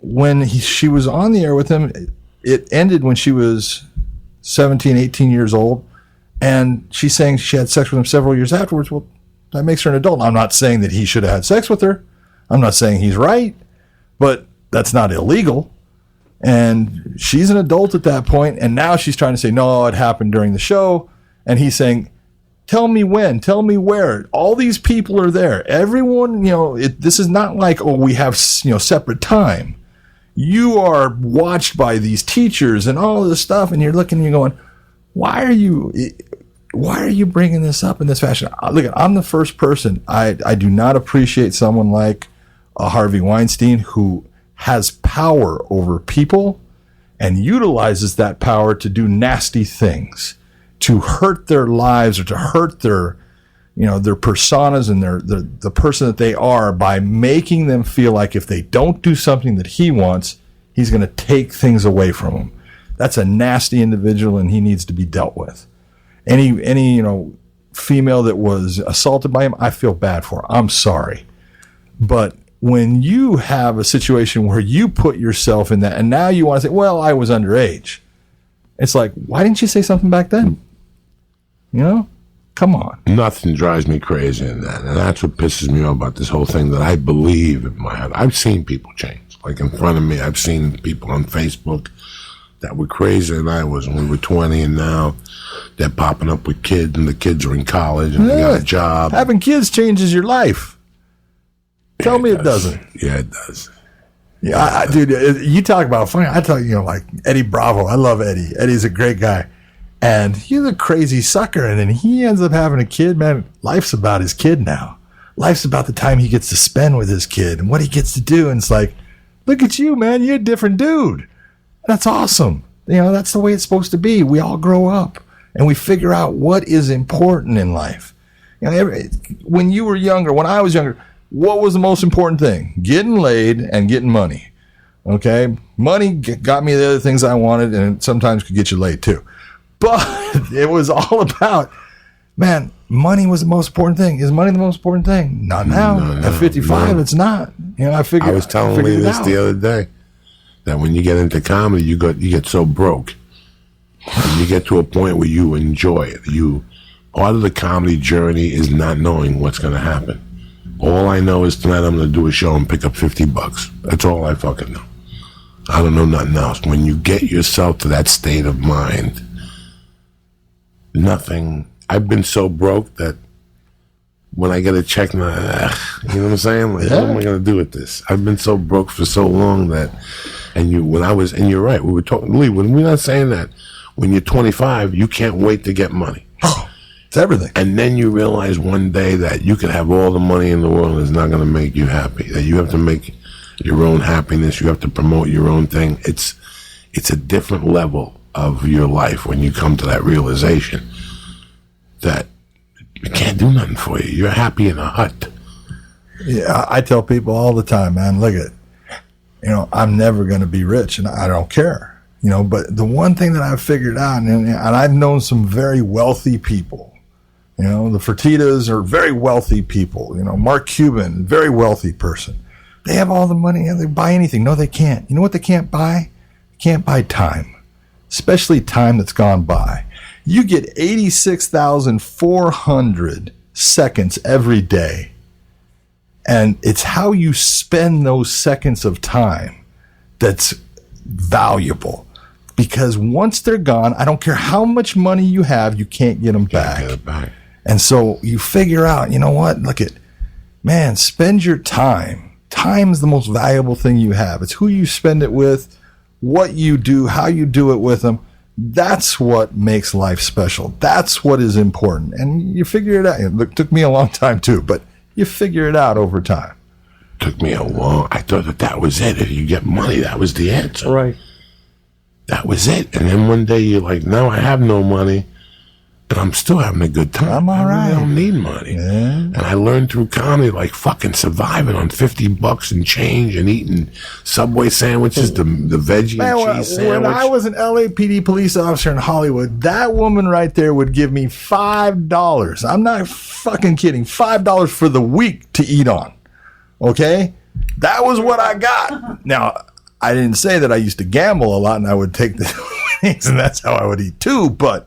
when she was on the air with him, it ended when she was 17, 18 years old. And she's saying she had sex with him several years afterwards. Well, that makes her an adult. I'm not saying that he should have had sex with her. I'm not saying he's right, but that's not illegal. And she's an adult at that point, and now she's trying to say, no, it happened during the show. And he's saying, tell me when, tell me where. All these people are there. Everyone, this is not like, we have, separate time. You are watched by these teachers and all of this stuff, and you're looking and you're going, why are you bringing this up in this fashion? Look, I'm the first person. I do not appreciate someone like Harvey Weinstein, who has power over people and utilizes that power to do nasty things, to hurt their lives or to hurt their personas and the person that they are, by making them feel like if they don't do something that he wants, he's going to take things away from them. That's a nasty individual, and he needs to be dealt with. Any female that was assaulted by him, I feel bad for. I'm sorry. But when you have a situation where you put yourself in that, and now you want to say, well, I was underage. It's like, why didn't you say something back then? Come on. Nothing drives me crazy in that. And that's what pisses me off about this whole thing, that I believe in my head. I've seen people change. Like in front of me, I've seen people on Facebook that were crazier than I was when we were 20, and now they're popping up with kids, and the kids are in college, and they got a job. Having kids changes your life. Tell me it doesn't. Yeah, it does. Yeah, dude, you talk about funny. I tell you, like Eddie Bravo. I love Eddie. Eddie's a great guy. And he's a crazy sucker. And then he ends up having a kid, man. Life's about his kid now. Life's about the time he gets to spend with his kid and what he gets to do. And it's like, look at you, man. You're a different dude. That's awesome. That's the way it's supposed to be. We all grow up and we figure out what is important in life. When you were younger, when I was younger, what was the most important thing? Getting laid and getting money. Okay? Money got me the other things I wanted, and it sometimes could get you laid too. But it was all about, man, money was the most important thing. Is money the most important thing? Not now. No, at 55, it's not. I was telling Lee this the other day, that when you get into comedy, you get so broke. And you get to a point where you enjoy it. Part of the comedy journey is not knowing what's going to happen. All I know is tonight I'm going to do a show and pick up $50. That's all I fucking know. I don't know nothing else. When you get yourself to that state of mind, nothing. I've been so broke that when I get a check, you know what I'm saying? Like, what am I going to do with this? I've been so broke for so long that, and you're right. We were talking, Lee, when we're not saying that, when you're 25, you can't wait to get money. Oh, it's everything. And then you realize one day that you can have all the money in the world and it's not going to make you happy. That you have to make your own happiness. You have to promote your own thing. It's a different level of your life when you come to that realization that it can't do nothing for you. You're happy in a hut. Yeah, I tell people all the time, man, look at it. I'm never going to be rich, and I don't care. But the one thing that I've figured out, and I've known some very wealthy people. The Fertittas are very wealthy people. Mark Cuban, very wealthy person. They have all the money. They buy anything. No, they can't. You know what they can't buy? They can't buy time, especially time that's gone by. You get 86,400 seconds every day. And it's how you spend those seconds of time that's valuable. Because once they're gone, I don't care how much money you have, you can't get them back. Get it back. And so you figure out, you know what? Man, spend your time. Time is the most valuable thing you have. It's who you spend it with, what you do, how you do it with them. That's what makes life special. That's what is important. And you figure it out. It took me a long time too, but you figure it out over time. Took me I thought that was it. If you get money, that was the answer. Right. That was it. And then one day you're like, now I have no money, and I'm still having a good time. I'm all right. I don't need money. Yeah. And I learned through comedy, like fucking surviving on $50 and change and eating Subway sandwiches, the veggie and cheese sandwich. When I was an LAPD police officer in Hollywood, that woman right there would give me $5. I'm not fucking kidding. $5 for the week to eat on. Okay? That was what I got. Now, I didn't say that I used to gamble a lot and I would take the winnings and that's how I would eat too. But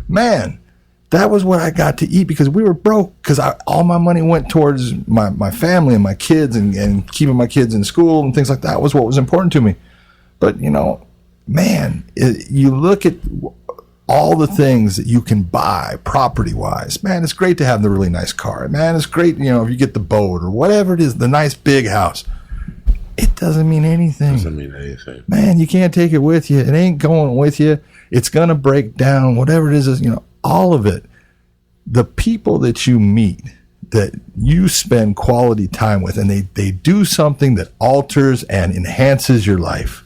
man, that was what I got to eat because we were broke because all my money went towards my family and my kids and keeping my kids in school and things like that was what was important to me. But, man, you look at all the things that you can buy property-wise. Man, it's great to have the really nice car. Man, it's great, if you get the boat or whatever it is, the nice big house. It doesn't mean anything. Doesn't mean anything. Man, you can't take it with you. It ain't going with you. It's going to break down. Whatever it is, all of it. The people that you meet, that you spend quality time with, and they do something that alters and enhances your life.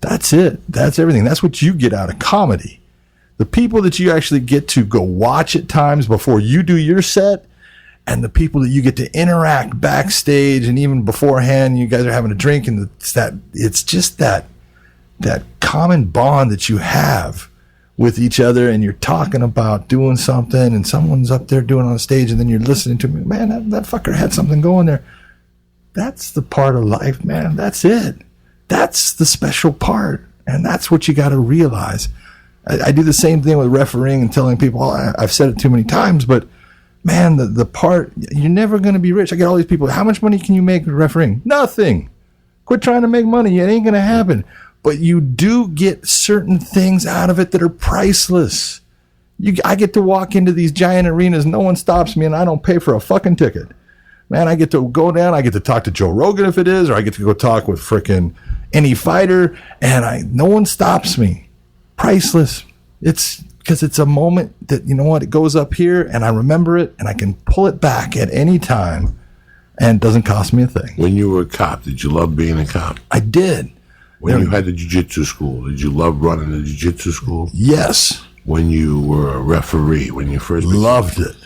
That's it. That's everything. That's what you get out of comedy. The people that you actually get to go watch at times before you do your set, and the people that you get to interact backstage and even beforehand, you guys are having a drink, and it's just that common bond that you have with each other, and you're talking about doing something, and someone's up there doing it on stage, and then you're listening to me. Man, that fucker had something going there. That's the part of life, man. That's it. That's the special part, and that's what you got to realize. I do the same thing with refereeing and telling people, I've said it too many times, but man, the part, you're never going to be rich. I get all these people, how much money can you make refereeing? Nothing. Quit trying to make money. It ain't going to happen. But you do get certain things out of it that are priceless. I get to walk into these giant arenas. No one stops me, and I don't pay for a fucking ticket. Man, I get to go down. I get to talk to Joe Rogan if it is, or I get to go talk with frickin' any fighter, and no one stops me. Priceless. It's because it's a moment that, you know what, it goes up here, and I remember it, and I can pull it back at any time, and it doesn't cost me a thing. When you were a cop, did you love being a cop? I did. When you had the jiu-jitsu school, did you love running the jiu-jitsu school? Yes. When you were a referee, when you first loved it.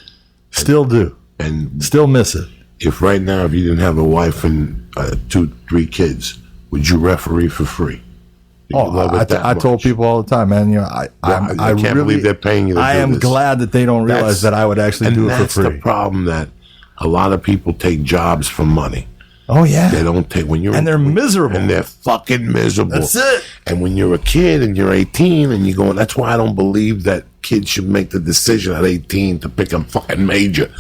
Still do. And still miss it. If right now, if you didn't have a wife and 2-3 kids, would you referee for free? I told people all the time, man. You know, I can't really believe they're paying you to I do am this. glad that they don't realize that I would actually do it for free. That's the problem, that a lot of people take jobs for money. Oh yeah, they don't take and they're miserable, and they're fucking miserable. That's it. And when you're a kid and you're 18 and you're going, that's why I don't believe that kids should make the decision at 18 to pick a fucking major,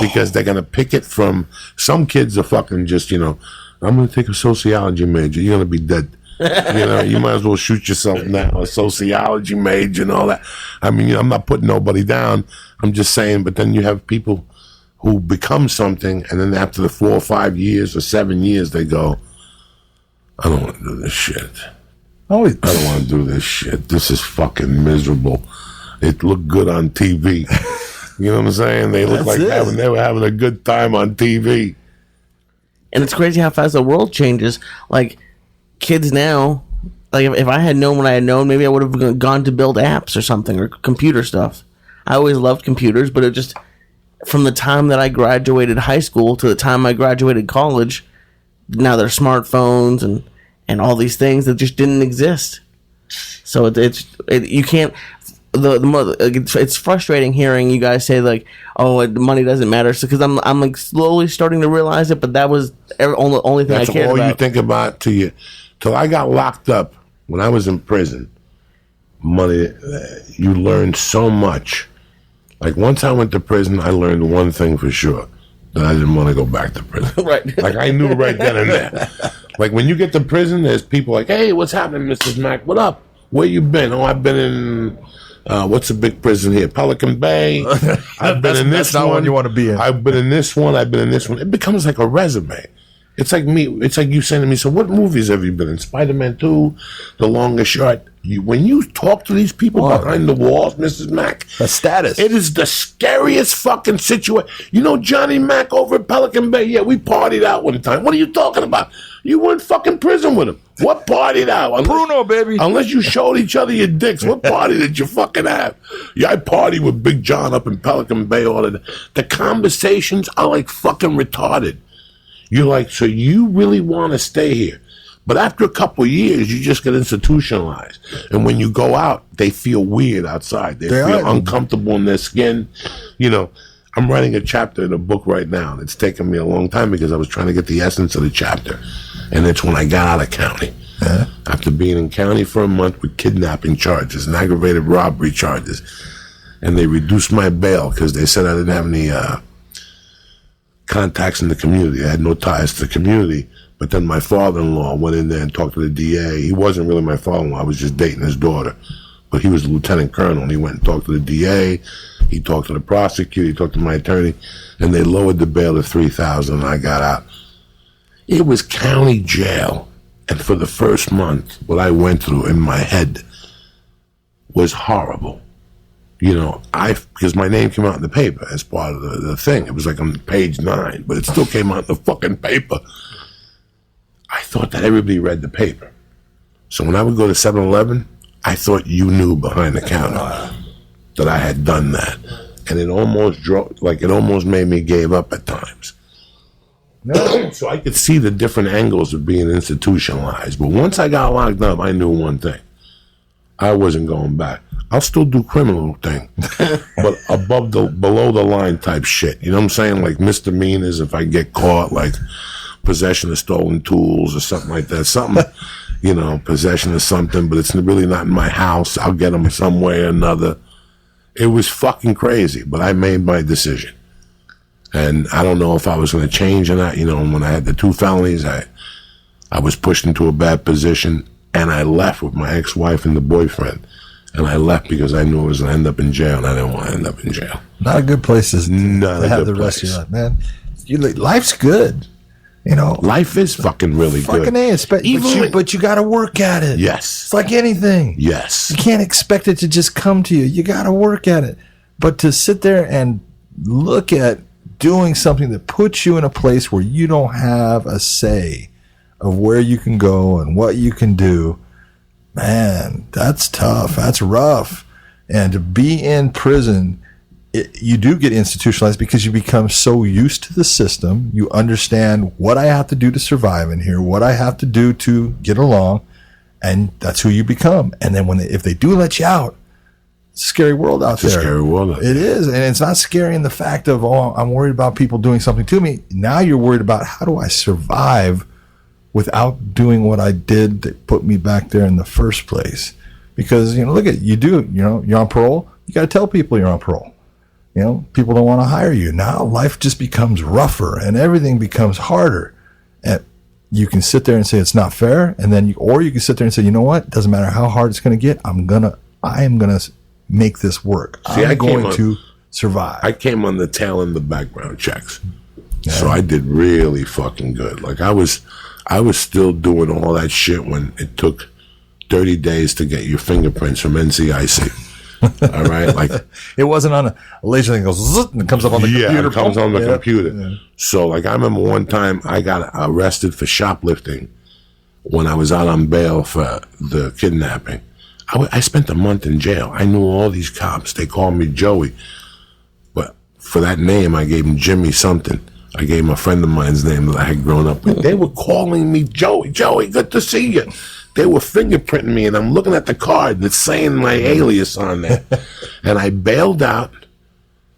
because they're gonna pick it from some kids are fucking just, you know, I'm gonna take a sociology major. You're gonna be dead. You know, you might as well shoot yourself now. A sociology major and all that. I mean, you know, I'm not putting nobody down. I'm just saying. But then you have people who become something, and then after the 4 or 5 years or 7 years, they go, I don't want to do this shit. I don't want to do this shit. This is fucking miserable. It looked good on TV. You know what I'm saying? They look like they were having a good time on TV. And it's crazy how fast the world changes. Like, kids now, like if I had known what I had known, maybe I would have gone to build apps or something, or computer stuff. I always loved computers, but it just, from the time that I graduated high school to the time I graduated college, now there are smartphones and all these things that just didn't exist. So you can't. It's frustrating hearing you guys say like, "Oh, money doesn't matter," because I'm like slowly starting to realize it. But that was the only thing I cared about. That's all you think about till I got locked up. When I was in prison, money. You learned so much. Like, once I went to prison, I learned one thing for sure, that I didn't want to go back to prison. Right. Like, I knew right then and there. Like, when you get to prison, there's people like, hey, what's happening, Mrs. Mack? What up? Where you been? Oh, I've been in, what's the big prison here? Pelican Bay. I've been in this that's not one you want to be in. I've been in this one. I've been in this one. It becomes like a resume. It's like me. It's like you saying to me, so what movies have you been in? Spider-Man 2, The Longest Shot. When you talk to these people behind the walls, Mrs. Mack, the status. It is the scariest fucking situation. You know Johnny Mack over at Pelican Bay? Yeah, we partied out one time. What are you talking about? You were in fucking prison with him. What partied out? Bruno, baby. Unless you showed each other your dicks. What party did you fucking have? Yeah, I partied with Big John up in Pelican Bay. All of that. The conversations are like fucking retarded. You're like, so you really want to stay here? But after a couple of years, you just get institutionalized. And when you go out, they feel weird outside. They feel uncomfortable in their skin. You know, I'm writing a chapter in a book right now, and it's taken me a long time because I was trying to get the essence of the chapter. And it's when I got out of county. Yeah. After being in county for a month with kidnapping charges and aggravated robbery charges. And they reduced my bail because they said I didn't have any contacts in the community. I had no ties to the community. But then my father-in-law went in there and talked to the DA. He wasn't really my father-in-law. I was just dating his daughter. But he was a lieutenant colonel, and he went and talked to the DA. He talked to the prosecutor. He talked to my attorney. And they lowered the bail to $3,000, and I got out. It was county jail. And for the first month, what I went through in my head was horrible. You know, because my name came out in the paper as part of the thing. It was like on page 9, but it still came out in the fucking paper. I thought that everybody read the paper. So when I would go to 7-Eleven, I thought you knew behind the counter that I had done that. And it almost made me give up at times. So I could see the different angles of being institutionalized. But once I got locked up, I knew one thing. I wasn't going back. I'll still do criminal thing, but below the line type shit. You know what I'm saying? Like misdemeanors if I get caught, like possession of stolen tools or something like that. Something, you know, possession of something, but it's really not in my house. I'll get them some way or another. It was fucking crazy, but I made my decision. And I don't know if I was going to change or not. You know, when I had the 2 felonies, I was pushed into a bad position, and I left with my ex-wife and the boyfriend. And I left because I knew I was going to end up in jail, and I didn't want to end up in jail. Not a good place to have the rest of your life, man. life's good. You know, life is fucking really fucking good. But you got to work at it. Yes. It's like anything. Yes. You can't expect it to just come to you. You got to work at it. But to sit there and look at doing something that puts you in a place where you don't have a say of where you can go and what you can do, man, that's tough. That's rough. And to be in prison, you do get institutionalized because you become so used to the system. You understand what I have to do to survive in here, what I have to do to get along, and that's who you become. And then if they do let you out, it's a scary world out there. It's a scary world out there. It is. And it's not scary in the fact of, I'm worried about people doing something to me. Now you're worried about, how do I survive without doing what I did that put me back there in the first place? Because, look at, you're on parole. You got to tell people you're on parole. People don't want to hire you. Now life just becomes rougher and everything becomes harder. And you can sit there and say it's not fair, and then you can sit there and say, you know what? Doesn't matter how hard it's going to get. I am gonna make this work. I'm going to survive. I came on the tail end of background checks, so I did really fucking good. Like I was still doing all that shit when it took 30 days to get your fingerprints from NCIC. All right, like it wasn't on a laser thing that goes zzz, and it comes up on the computer. It comes on the computer. Yeah. So, like, I remember one time I got arrested for shoplifting when I was out on bail for the kidnapping. I spent a month in jail. I knew all these cops. They called me Joey, but for that name, I gave him Jimmy something. I gave him a friend of mine's name that I had grown up with. They were calling me Joey. Joey, good to see you. They were fingerprinting me, and I'm looking at the card, and it's saying my alias on there. And I bailed out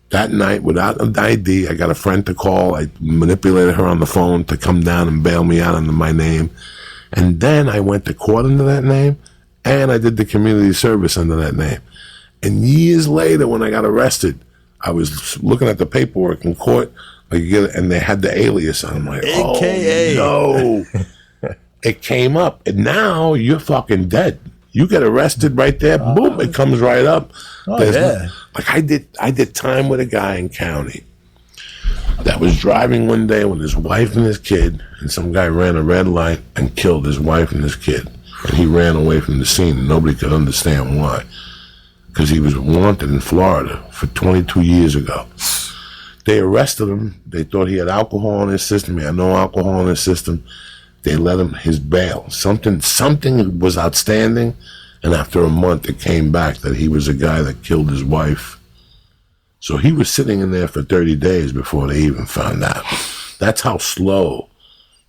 that night without an ID. I got a friend to call. I manipulated her on the phone to come down and bail me out under my name. And then I went to court under that name, and I did the community service under that name. And years later, when I got arrested, I was looking at the paperwork in court, and they had the alias on. I'm like, AKA. Oh, no. It came up, and now you're fucking dead. You get arrested right there, boom, it comes right up. Like I did time with a guy in county that was driving one day with his wife and his kid, and some guy ran a red light and killed his wife and his kid. And he ran away from the scene, and nobody could understand why. Because he was wanted in Florida for 22 years ago. They arrested him. They thought he had alcohol in his system. He had no alcohol in his system. They let him his bail. Something was outstanding, and after a month it came back that he was a guy that killed his wife. So he was sitting in there for 30 days before they even found out. That's how slow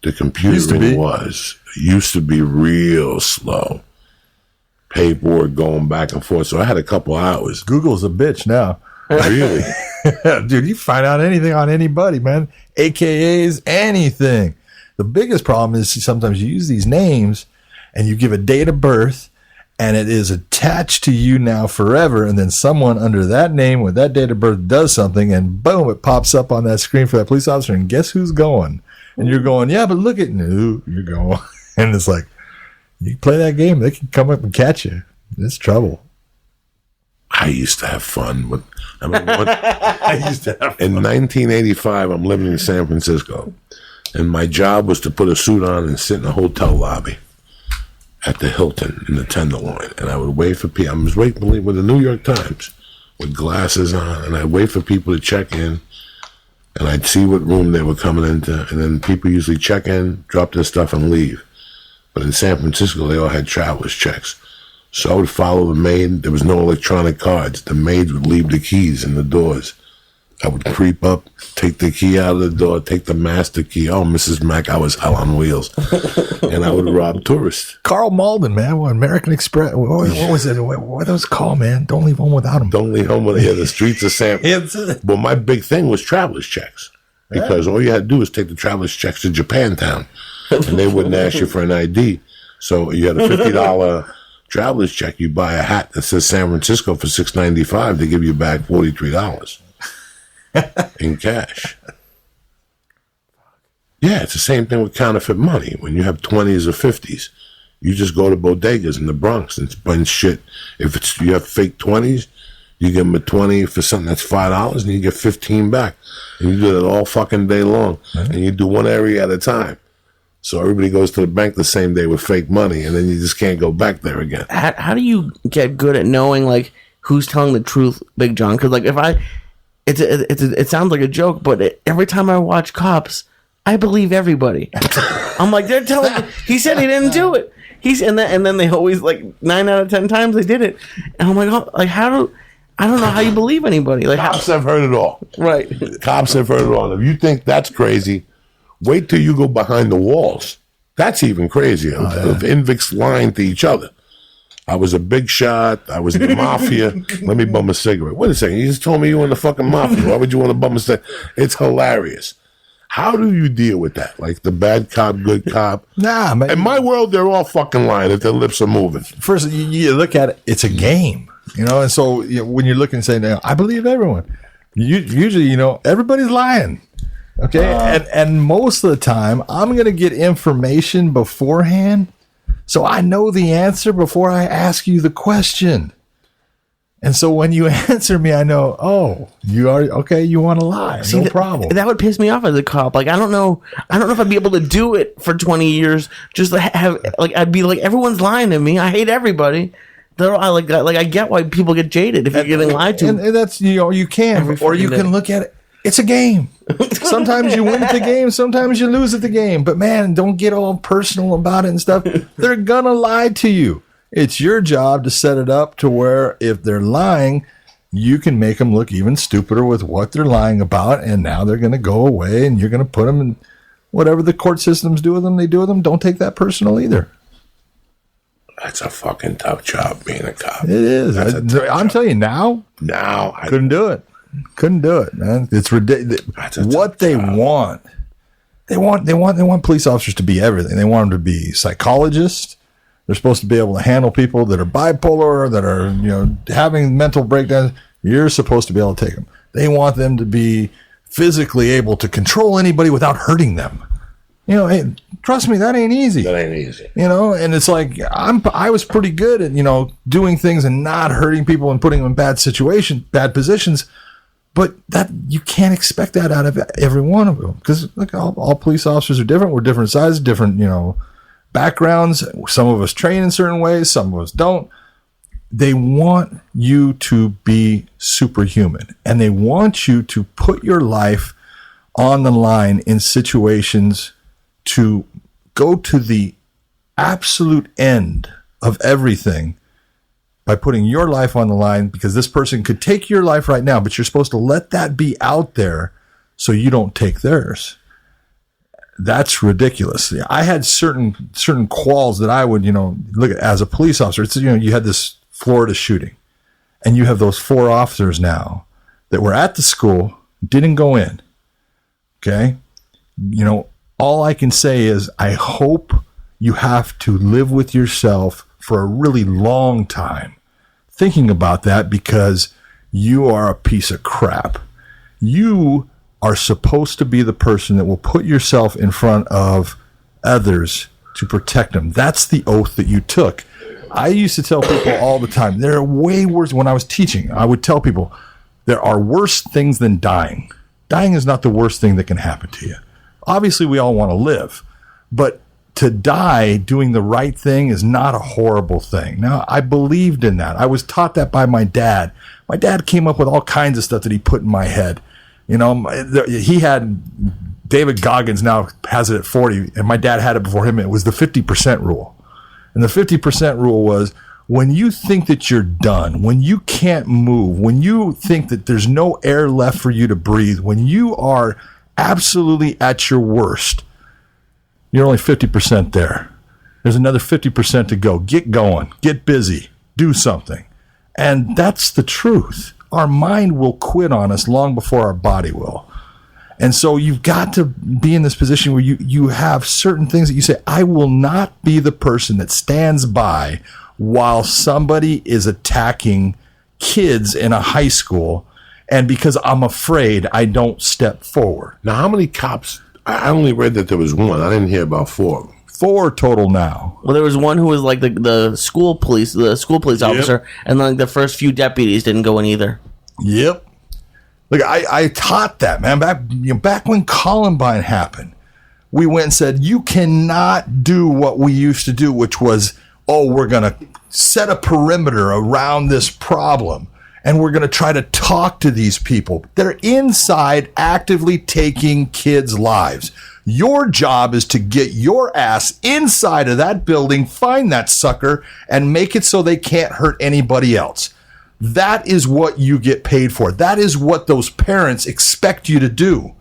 the computer was. It used to be real slow. Paperwork going back and forth. So I had a couple hours. Google's a bitch now. Really? Dude, you find out anything on anybody, man. AKAs, anything. The biggest problem is sometimes you use these names and you give a date of birth and it is attached to you now forever. And then someone under that name with that date of birth does something and boom, it pops up on that screen for that police officer. And guess who's going? And you're going, yeah, but look at no, you're going. And it's like, you play that game, they can come up and catch you. It's trouble. I used to have fun. But in 1985, I'm living in San Francisco. And my job was to put a suit on and sit in a hotel lobby at the Hilton in the Tenderloin. And I would wait for people. I was waiting with the New York Times with glasses on. And I'd wait for people to check in. And I'd see what room they were coming into. And then people usually check in, drop their stuff, and leave. But in San Francisco, they all had traveler's checks. So I would follow the maid. There was no electronic cards. The maids would leave the keys in the doors. I would creep up, take the key out of the door, take the master key. Oh, Mrs. Mac, I was hell on wheels. And I would rob tourists. Carl Malden, man. American Express. What was it? What were those called, man? Don't leave home without them. Don't leave home without the streets of San Francisco. Well, my big thing was traveler's checks. Because all you had to do was take the traveler's checks to Japantown. And they wouldn't ask you for an ID. So you had a $50 traveler's check. You buy a hat that says San Francisco for $6.95. They give you back $43. In cash. Yeah, it's the same thing with counterfeit money. When you have 20s or 50s, you just go to bodegas in the Bronx and spend shit. If you have fake 20s, You give them a 20 for something that's $5, and you get 15 back. And you do that all fucking day long, and you do one area at a time. So everybody goes to the bank the same day with fake money, and then you just can't go back there again. How do you get good at knowing like who's telling the truth, Big John? Because like it sounds like a joke, but every time I watch Cops, I believe everybody. I'm like, they're telling me. He said he didn't do it. And then they always, like, 9 out of 10 times they did it. And I'm like, oh, like, I don't know how you believe anybody. Like, Cops have heard it all. Right. Cops have heard it all. If you think that's crazy, wait till you go behind the walls. That's even crazier. Of Invicts lying to each other. I was a big shot. I was in the mafia. Let me bum a cigarette. Wait a second. You just told me you were in the fucking mafia. Why would you want to bum a cigarette? It's hilarious. How do you deal with that? Like the bad cop, good cop? Nah, man. In my world, they're all fucking lying if their lips are moving. First, you look at it, it's a game, and so when you're looking and saying, I believe everyone, usually, everybody's lying. Okay. And most of the time, I'm going to get information beforehand, so I know the answer before I ask you the question. And so when you answer me, I know, oh, you are okay. You want to lie? See, no problem. That would piss me off as a cop. Like, I don't know if I'd be able to do it for 20 years. Just to have, like, I'd be like, everyone's lying to me. I hate everybody. I get why people get jaded if you're getting lied to. And that's, you can, or you can look at it. It's a game. Sometimes you win at the game. Sometimes you lose at the game. But man, don't get all personal about it and stuff. They're gonna lie to you. It's your job to set it up to where if they're lying, you can make them look even stupider with what they're lying about, and now they're going to go away, and you're going to put them in whatever the court systems do with them, they do with them. Don't take that personal either. That's a fucking tough job, being a cop. It is. I'm telling you now, I couldn't do it. Couldn't do it, man. It's ridiculous. What they want. They want police officers to be everything. They want them to be psychologists. They're supposed to be able to handle people that are bipolar, that are, having mental breakdowns. You're supposed to be able to take them. They want them to be physically able to control anybody without hurting them. Hey, trust me, that ain't easy. That ain't easy. And it's like, I was pretty good at, doing things and not hurting people and putting them in bad positions. But that you can't expect that out of every one of them. Because look, all police officers are different. We're different sizes, different, backgrounds. Some of us train in certain ways, some of us don't. They want you to be superhuman, and they want you to put your life on the line in situations to go to the absolute end of everything by putting your life on the line, because this person could take your life right now, but you're supposed to let that be out there so you don't take theirs. That's ridiculous. I had certain quals that I would, look at as a police officer. It's, you had this Florida shooting, and you have those 4 officers now that were at the school, didn't go in. Okay. All I can say is I hope you have to live with yourself for a really long time thinking about that, because you are a piece of crap. You are supposed to be the person that will put yourself in front of others to protect them. That's the oath that you took. I used to tell people all the time, there are way worse. When I was teaching, I would tell people there are worse things than dying. Dying is not the worst thing that can happen to you. Obviously, we all want to live, but to die doing the right thing is not a horrible thing. Now, I believed in that. I was taught that by my dad. My dad came up with all kinds of stuff that he put in my head. He had, David Goggins now has it at 40, and my dad had it before him. It was the 50% rule. And the 50% rule was, when you think that you're done, when you can't move, when you think that there's no air left for you to breathe, when you are absolutely at your worst, you're only 50% there. There's another 50% to go. Get going. Get busy. Do something. And that's the truth. Our mind will quit on us long before our body will. And so you've got to be in this position where you have certain things that you say, I will not be the person that stands by while somebody is attacking kids in a high school, and because I'm afraid, I don't step forward. Now, how many cops? I only read that there was one. I didn't hear about 4. 4 total now. Well, there was one who was like the school police officer, and then like the first few deputies didn't go in either. Yep. Look, I taught that, man. Back when Columbine happened, we went and said, you cannot do what we used to do, which was, we're going to set a perimeter around this problem, and we're going to try to talk to these people that are inside actively taking kids' lives. Your job is to get your ass inside of that building, find that sucker, and make it so they can't hurt anybody else. That is what you get paid for. That is what those parents expect you to do.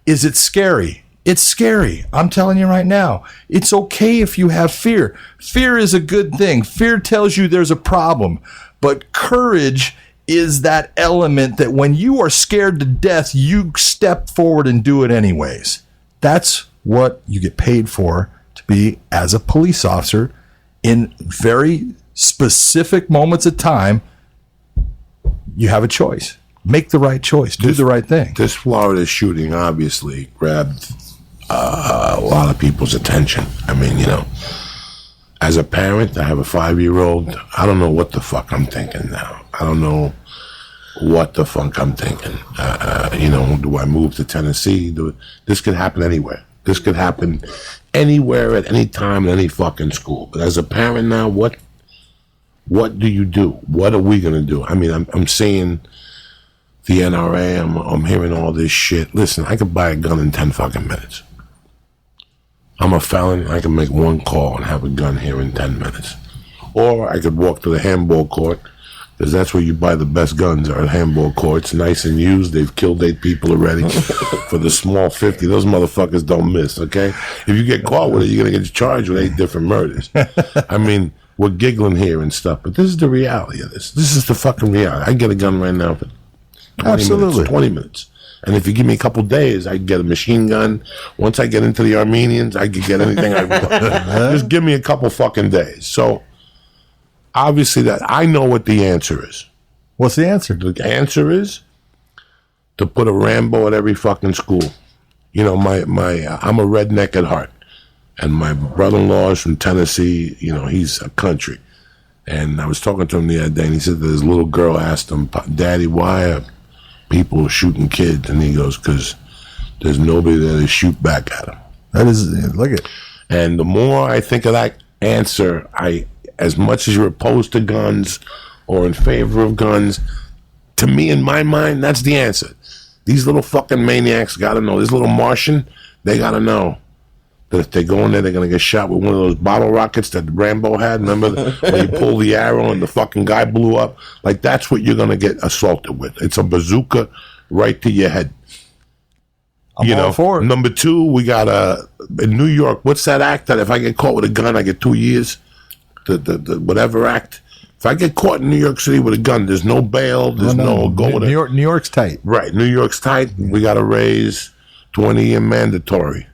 Is it scary? It's scary. I'm telling you right now. It's okay if you have fear. Fear is a good thing. Fear tells you there's a problem. But courage is that element that when you are scared to death, you step forward and do it anyways. That's what you get paid for, to be as a police officer in very specific moments of time. You have a choice. Make the right choice. Do the right thing. This Florida shooting obviously grabbed a lot of people's attention. I mean, as a parent, I have a 5-year-old. I don't know what the fuck I'm thinking now. I don't know what the fuck I'm thinking. Do I move to Tennessee? This could happen anywhere. This could happen anywhere at any time in any fucking school. But as a parent now, what do you do? What are we going to do? I mean, I'm seeing the NRA. I'm hearing all this shit. Listen, I could buy a gun in 10 fucking minutes. I'm a felon. I can make one call and have a gun here in 10 minutes. Or I could walk to the handball court, because that's where you buy the best guns, are at handball courts. Nice and used. They've killed 8 people already. For the small 50, those motherfuckers don't miss, okay? If you get caught with it, you're going to get charged with 8 different murders. I mean, we're giggling here and stuff, but this is the reality of this. This is the fucking reality. I can get a gun right now for 20 minutes. And if you give me a couple days, I can get a machine gun. Once I get into the Armenians, I can get anything I want. Just give me a couple fucking days. So, obviously, that I know what the answer is. What's the answer? The answer is to put a Rambo at every fucking school. I'm a redneck at heart. And my brother-in-law is from Tennessee. He's a country. And I was talking to him the other day, and he said that his little girl asked him, Daddy, why are people shooting kids? And he goes, because there's nobody there to shoot back at them. That is, look at. And the more I think of that answer, as much as you're opposed to guns or in favor of guns, to me, in my mind, that's the answer. These little fucking maniacs got to know. This little Martian, they got to know that if they go in there, they're going to get shot with one of those bottle rockets that Rambo had. Remember when you pull the arrow and the fucking guy blew up? Like, that's what you're going to get assaulted with. It's a bazooka right to your head. I'm all for it. Number 2, we got in New York, what's that act that if I get caught with a gun, I get 2 years? The whatever act. If I get caught in New York City with a gun, there's no bail. There's no going. New York's tight. Right. New York's tight. We got to raise 20-year mandatory.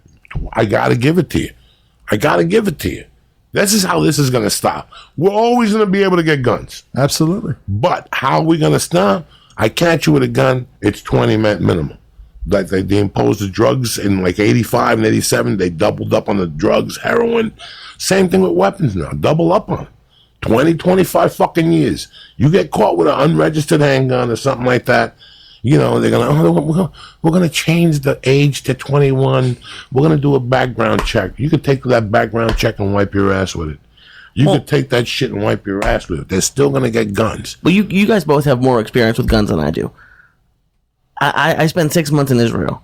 I got to give it to you. This is how this is going to stop. We're always going to be able to get guns. Absolutely. But how are we going to stop? I catch you with a gun, it's 20 minimum. Like they imposed the drugs in like 85 and 87. They doubled up on the drugs, heroin. Same thing with weapons now. Double up on it. 20, 25 fucking years. You get caught with an unregistered handgun or something like that, they're going we're going to change the age to 21. We're going to do a background check. You could take that background check and wipe your ass with it. You could take that shit and wipe your ass with it. They're still going to get guns. Well, you guys both have more experience with guns than I do. I spent 6 months in Israel,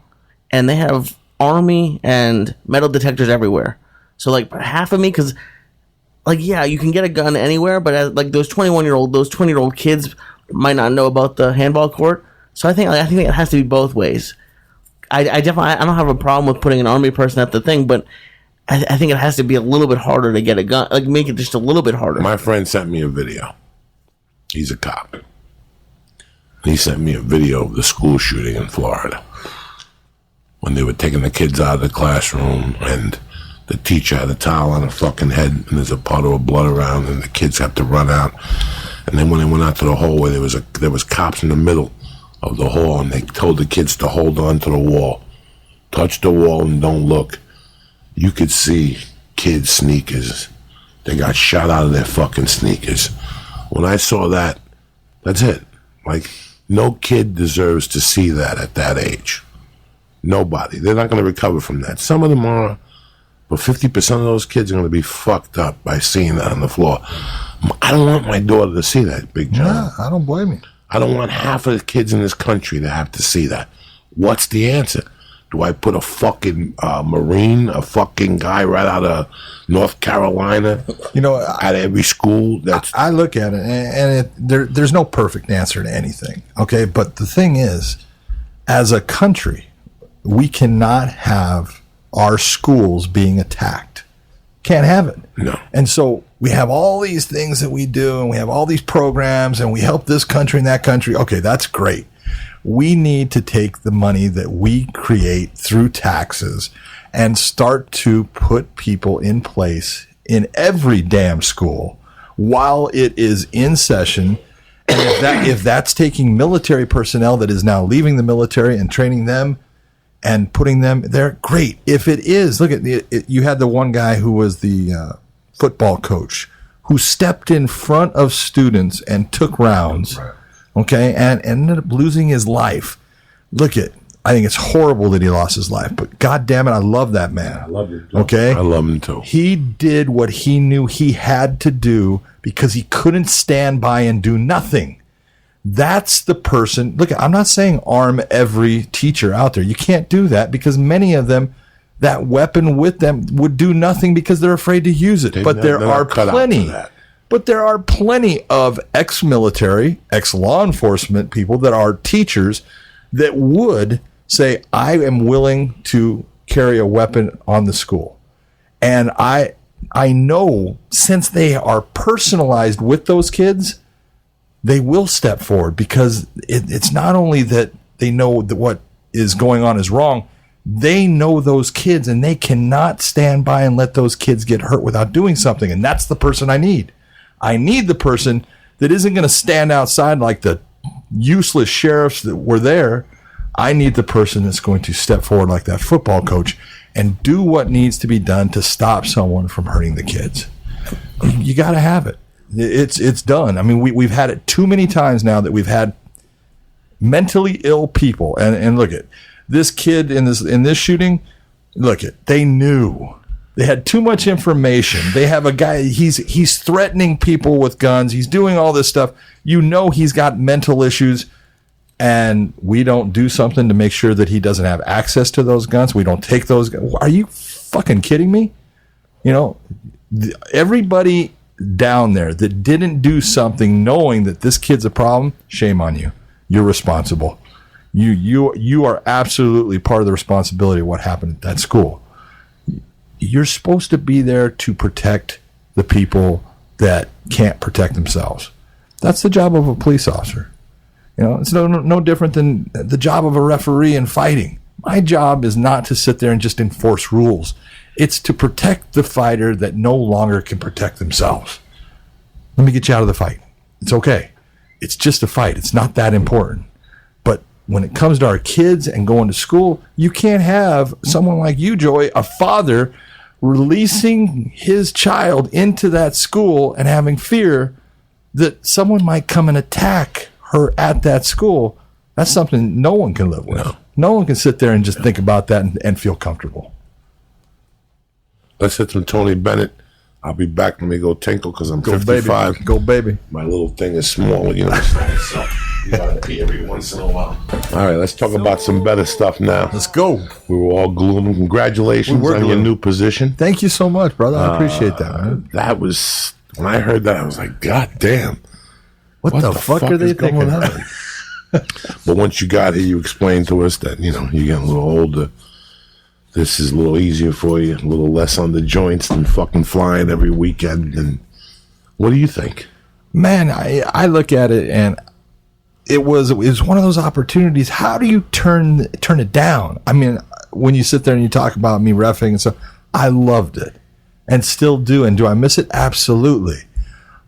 and they have army and metal detectors everywhere. So, like, half of me, because, like, yeah, you can get a gun anywhere, but, those 20-year-old kids might not know about the handball court. So I think it has to be both ways. I don't have a problem with putting an army person at the thing, but I think it has to be a little bit harder to get a gun. Like, make it just a little bit harder. My friend sent me a video. He's a cop. He sent me a video of the school shooting in Florida when they were taking the kids out of the classroom and the teacher had a towel on her fucking head and there's a puddle of blood around and the kids have to run out. And then when they went out to the hallway, there was cops in the middle of the hall and they told the kids to hold on to the wall. Touch the wall and don't look. You could see kids sneakers. They got shot out of their fucking sneakers. When I saw that, that's it. Like, no kid deserves to see that at that age. Nobody. They're not going to recover from that. Some of them are, but 50% of those kids are going to be fucked up by seeing that on the floor. I don't want my daughter to see that, Big John. Yeah, I don't blame you. I don't want half of the kids in this country to have to see that. What's the answer? Do I put a fucking Marine, a fucking guy right out of North Carolina, at every school? I look at it, and there's no perfect answer to anything, okay? But the thing is, as a country, we cannot have our schools being attacked. Can't have it. No. And so we have all these things that we do, and we have all these programs, and we help this country and that country. Okay, that's great. We need to take the money that we create through taxes and start to put people in place in every damn school while it is in session. And if that's taking military personnel that is now leaving the military and training them and putting them there, great. If it is, look at you had the one guy who was the football coach who stepped in front of students and took rounds. Right. Okay, and ended up losing his life. I think it's horrible that he lost his life, but God damn it, I love that man. I love him. Okay? I love him too. He did what he knew he had to do because he couldn't stand by and do nothing. That's the person. Look, I'm not saying arm every teacher out there. You can't do that because many of them, that weapon with them would do nothing because they're afraid to use it. But there are plenty. But there are plenty of ex-military, ex-law enforcement people that are teachers that would say, I am willing to carry a weapon on the school. And I know since they are personalized with those kids, they will step forward because it's not only that they know that what is going on is wrong, they know those kids and they cannot stand by and let those kids get hurt without doing something. And that's the person I need. I need the person that isn't going to stand outside like the useless sheriffs that were there. I need the person that's going to step forward like that football coach and do what needs to be done to stop someone from hurting the kids. You got to have it. It's done. I mean, we've had it too many times now that we've had mentally ill people. And look at this kid in this shooting. Look at, they knew. They had too much information. They have a guy, he's threatening people with guns. He's doing all this stuff. You know he's got mental issues, and we don't do something to make sure that he doesn't have access to those guns. We don't take those guns. Are you fucking kidding me? Everybody down there that didn't do something knowing that this kid's a problem, shame on you. You're responsible. You are absolutely part of the responsibility of what happened at that school. You're supposed to be there to protect the people that can't protect themselves. That's the job of a police officer. It's no different than the job of a referee in fighting. My job is not to sit there and just enforce rules. It's to protect the fighter that no longer can protect themselves. Let me get you out of the fight. It's okay. It's just a fight. It's not that important. But when it comes to our kids and going to school, you can't have someone like you, Joey, a father, releasing his child into that school and having fear that someone might come and attack her at that school. That's something no one can live with. No one can sit there and just think about that and feel comfortable. Let's hit some Tony Bennett. I'll be back. Let me go tinkle because I'm 55. Baby. Go, baby. My little thing is small, so you gotta pee every once in a while. All right, let's talk about some better stuff now. Let's go. We were all gloomy. Congratulations on your new position. Thank you so much, brother. I appreciate that, man. That was, when I heard that, I was like, God damn. What the fuck are they thinking? But once you got here, you explained to us that, you're getting a little older. This is a little easier for you, a little less on the joints than fucking flying every weekend. And what do you think? Man, I look at it and it was one of those opportunities. How do you turn it down? I mean, when you sit there and you talk about me reffing and stuff, I loved it and still do. And do I miss it? Absolutely.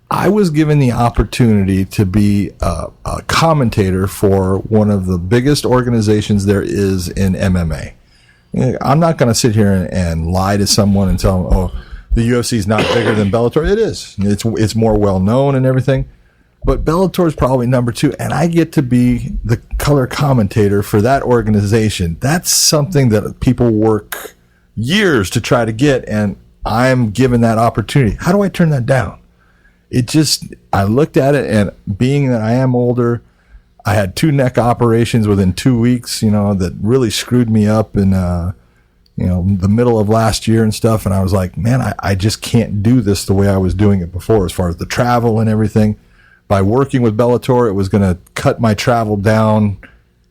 I was given the opportunity to be a commentator for one of the biggest organizations there is in MMA. I'm not going to sit here and lie to someone and tell them, the UFC is not bigger than Bellator. It is. It's more well known and everything. But Bellator is probably number 2, and I get to be the color commentator for that organization. That's something that people work years to try to get, and I'm given that opportunity. How do I turn that down? I looked at it, and being that I am older, I had 2 neck operations within 2 weeks, that really screwed me up in, the middle of last year and stuff. And I was like, man, I just can't do this the way I was doing it before, as far as the travel and everything. By working with Bellator, it was going to cut my travel down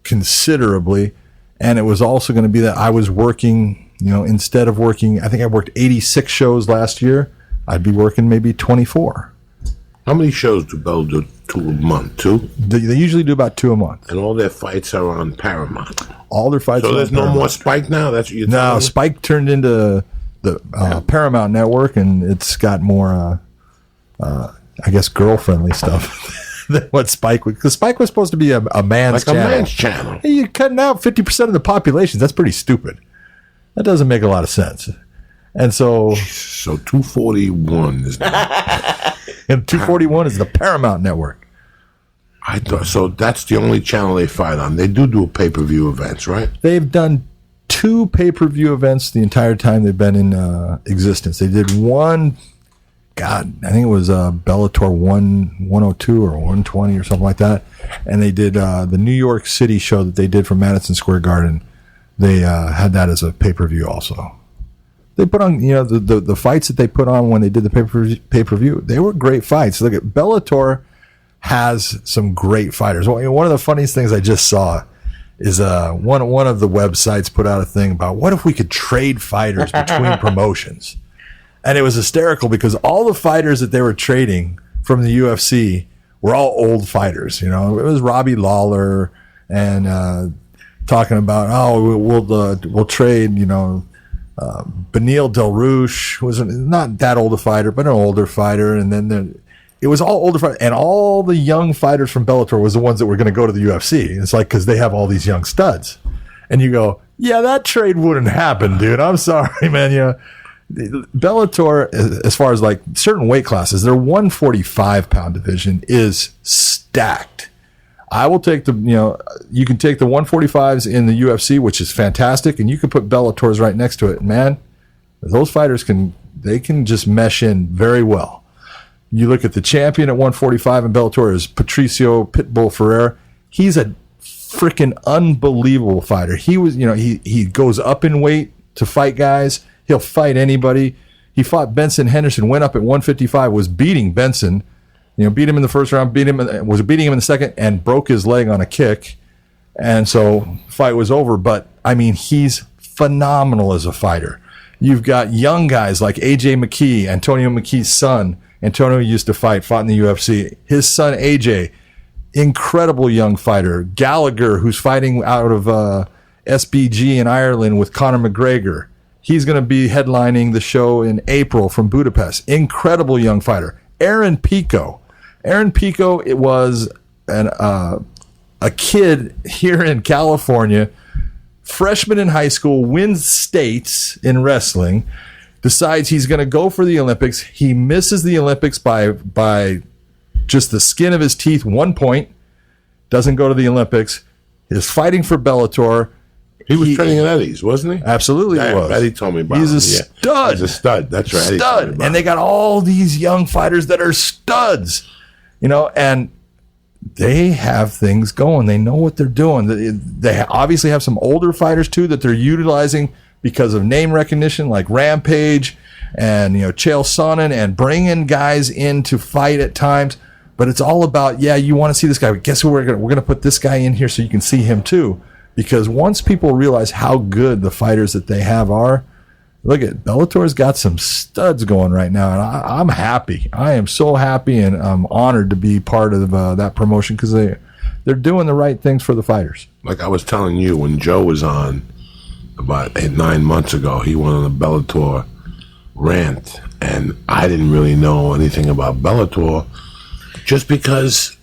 considerably. And it was also going to be that I was working, instead of working, I think I worked 86 shows last year, I'd be working maybe 24. How many shows do Bell do a month? 2? They usually do about 2 a month. And all their fights are on Paramount. All their fights. So there's no more Spike now? That's what you're telling me? No, Spike turned into the Paramount Network, and it's got more, I guess, girl-friendly stuff than what Spike was. Because Spike was supposed to be a man's channel. Like a man's channel. Hey, you're cutting out 50% of the population. That's pretty stupid. That doesn't make a lot of sense. And so 241 is and 241 is the Paramount Network. I thought so. That's the only channel they fight on. They do pay-per-view events, right? They've done 2 pay-per-view events the entire time they've been in existence. They did one, I think it was Bellator 102 or 120 or something like that. And they did the New York City show that they did from Madison Square Garden. They had that as a pay-per-view also. They put on, the fights that they put on when they did the pay-per-view, they were great fights. Look at Bellator has some great fighters. One of the funniest things I just saw is one of the websites put out a thing about what if we could trade fighters between promotions. And it was hysterical because all the fighters that they were trading from the UFC were all old fighters. It was Robbie Lawler and talking about, we'll trade, Beneil Del Rouge was not that old a fighter, but an older fighter. And then it was all older fighters. And all the young fighters from Bellator was the ones that were going to go to the UFC. It's like, because they have all these young studs. And you go, yeah, that trade wouldn't happen, dude. I'm sorry, man. Bellator, as far as like certain weight classes, their 145-pound division is stacked. I will take you can take the 145s in the UFC, which is fantastic, and you can put Bellators right next to it. Man, those fighters can just mesh in very well. You look at the champion at 145 in Bellator is Patricio Pitbull Ferreira. He's a freaking unbelievable fighter. He was, he goes up in weight to fight guys. He'll fight anybody. He fought Benson Henderson, went up at 155, was beating Benson. Beat him in the first round, was beating him in the second, and broke his leg on a kick. And so fight was over. But, he's phenomenal as a fighter. You've got young guys like AJ McKee, Antonio McKee's son. Antonio used to fought in the UFC. His son, AJ, incredible young fighter. Gallagher, who's fighting out of SBG in Ireland with Conor McGregor. He's going to be headlining the show in April from Budapest. Incredible young fighter. Aaron Pico, it was a kid here in California, freshman in high school, wins states in wrestling, decides he's going to go for the Olympics. He misses the Olympics by just the skin of his teeth, 1 point, doesn't go to the Olympics, is fighting for Bellator. He was training at Eddie's, wasn't he? Absolutely, he was. Eddie told me about him. He's a stud. He's a stud. That's right. Stud. And they got all these young fighters that are studs, and they have things going. They know what they're doing. They obviously have some older fighters, too, that they're utilizing because of name recognition, like Rampage and, Chael Sonnen, and bringing guys in to fight at times. But it's all about, you want to see this guy. But guess who we're going to put this guy in here so you can see him, too. Because once people realize how good the fighters that they have are, look at Bellator's got some studs going right now, and I'm happy. I am so happy, and I'm honored to be part of that promotion because they're doing the right things for the fighters. Like I was telling you, when Joe was on about 8-9 months ago, he went on a Bellator rant, and I didn't really know anything about Bellator, just because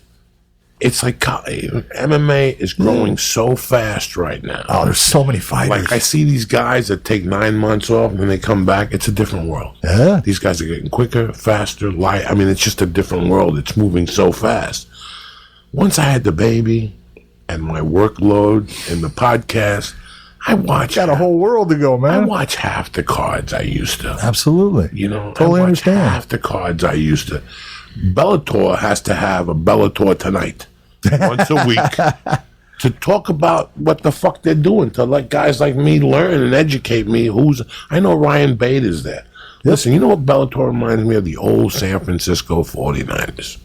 it's like MMA is growing so fast right now. Oh, there's so many fighters. Like I see these guys that take 9 months off and then they come back. It's a different world. Yeah. These guys are getting quicker, faster, light. I mean, it's just a different world. It's moving so fast. Once I had the baby and my workload and the podcast, I watch. Got a whole world to go, man. I watch half the cards I used to. Absolutely. You know, totally I watch understand. half the cards I used to. Bellator has to have a Bellator tonight, once a week, to talk about what the fuck they're doing, to let guys like me learn and educate me. I know Ryan Bader's there. Listen, you know what Bellator reminds me of? The old San Francisco 49ers.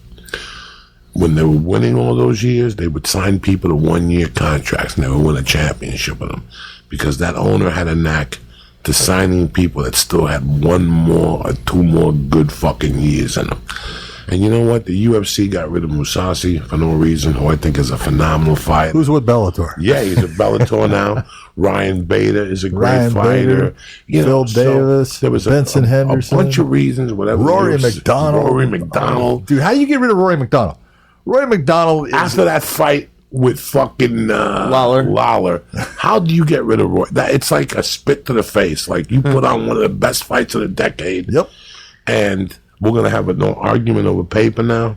When they were winning all those years, they would sign people to 1-year contracts and they would win a championship with them, because that owner had a knack to signing people that still had 1 more or 2 more good fucking years in them. And you know what? The UFC got rid of Mousasi for no reason, who I think is a phenomenal fighter. Who's with Bellator? Yeah, he's a Bellator now. Ryan Bader is a great fighter. Phil Davis, there was Vincent Henderson. a bunch of reasons, whatever. Rory McDonald. Rory McDonald. Dude, how do you get rid of Rory McDonald? Rory McDonald is... After that fight with fucking Lawler. How do you get rid of Roy? It's like a spit to the face. Like, you put on one of the best fights of the decade. Yep. And we're going to have no argument over paper now.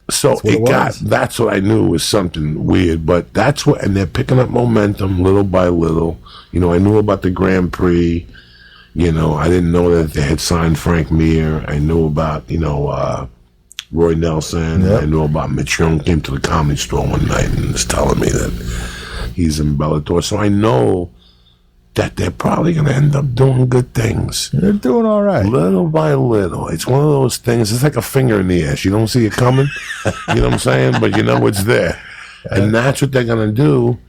So that's what I knew was something weird. But that's what, and they're picking up momentum little by little. You know, I knew about the Grand Prix. You know, I didn't know that they had signed Frank Mir. I knew about, Roy Nelson. Yep. I knew about Mitch Young. Came to the Comedy Store one night and was telling me that he's in Bellator. So I know that they're probably going to end up doing good things. They're doing all right. Little by little. It's one of those things. It's like a finger in the ass. You don't see it coming. You know what I'm saying? But you know it's there. And that's what they're going to do.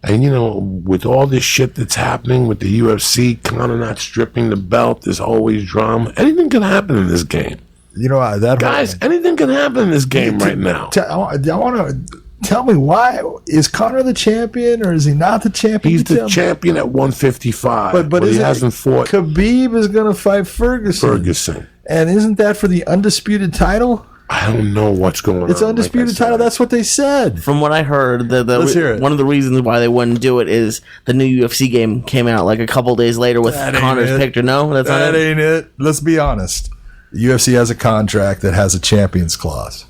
And, with all this shit that's happening with the UFC, Conor not stripping the belt, there's always drama. Anything can happen in this game. Anything can happen in this game right now. I want to tell me, why is Conor the champion, or is he not the champion? He's the champion at 155, but he hasn't fought. Khabib is going to fight Ferguson, and isn't that for the undisputed title? I don't know what's going on. It's undisputed title. That's what they said. From what I heard, Let's hear it. One of the reasons why they wouldn't do it is the new UFC game came out like a couple days later with Conor's picture. No, that ain't it. Let's be honest. The UFC has a contract that has a champions clause.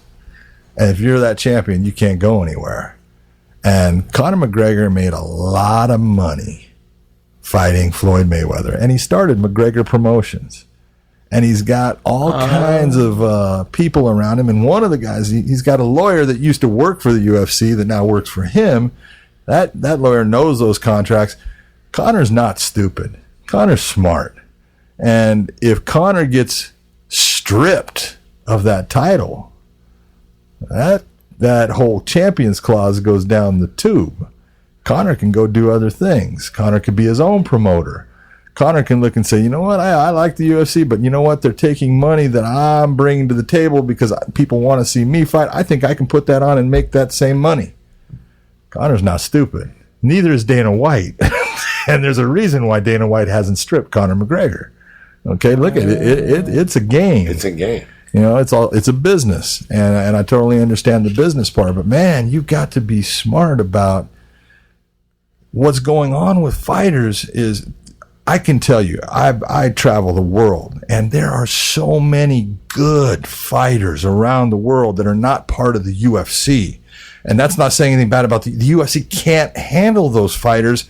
And if you're that champion, you can't go anywhere. And Conor McGregor made a lot of money fighting Floyd Mayweather. And he started McGregor Promotions. And he's got all kinds of people around him. And one of the guys, he's got a lawyer that used to work for the UFC that now works for him. That lawyer knows those contracts. Conor's not stupid. Conor's smart. And if Conor gets stripped of that title, that whole champions clause goes down the tube. Conor can go do other things. Conor could be his own promoter. Conor can look and say, you know what, I like the UFC, but you know what, they're taking money that I'm bringing to the table because people want to see me fight. I think I can put that on and make that same money. Conor's not stupid. Neither is Dana White. And there's a reason why Dana White hasn't stripped Conor McGregor. Okay, look at it. It's a game. It's a game. It's a business, and I totally understand the business part. But man, you got to be smart about what's going on with fighters. I can tell you, I travel the world, and there are so many good fighters around the world that are not part of the UFC. And that's not saying anything bad about the UFC. Can't handle those fighters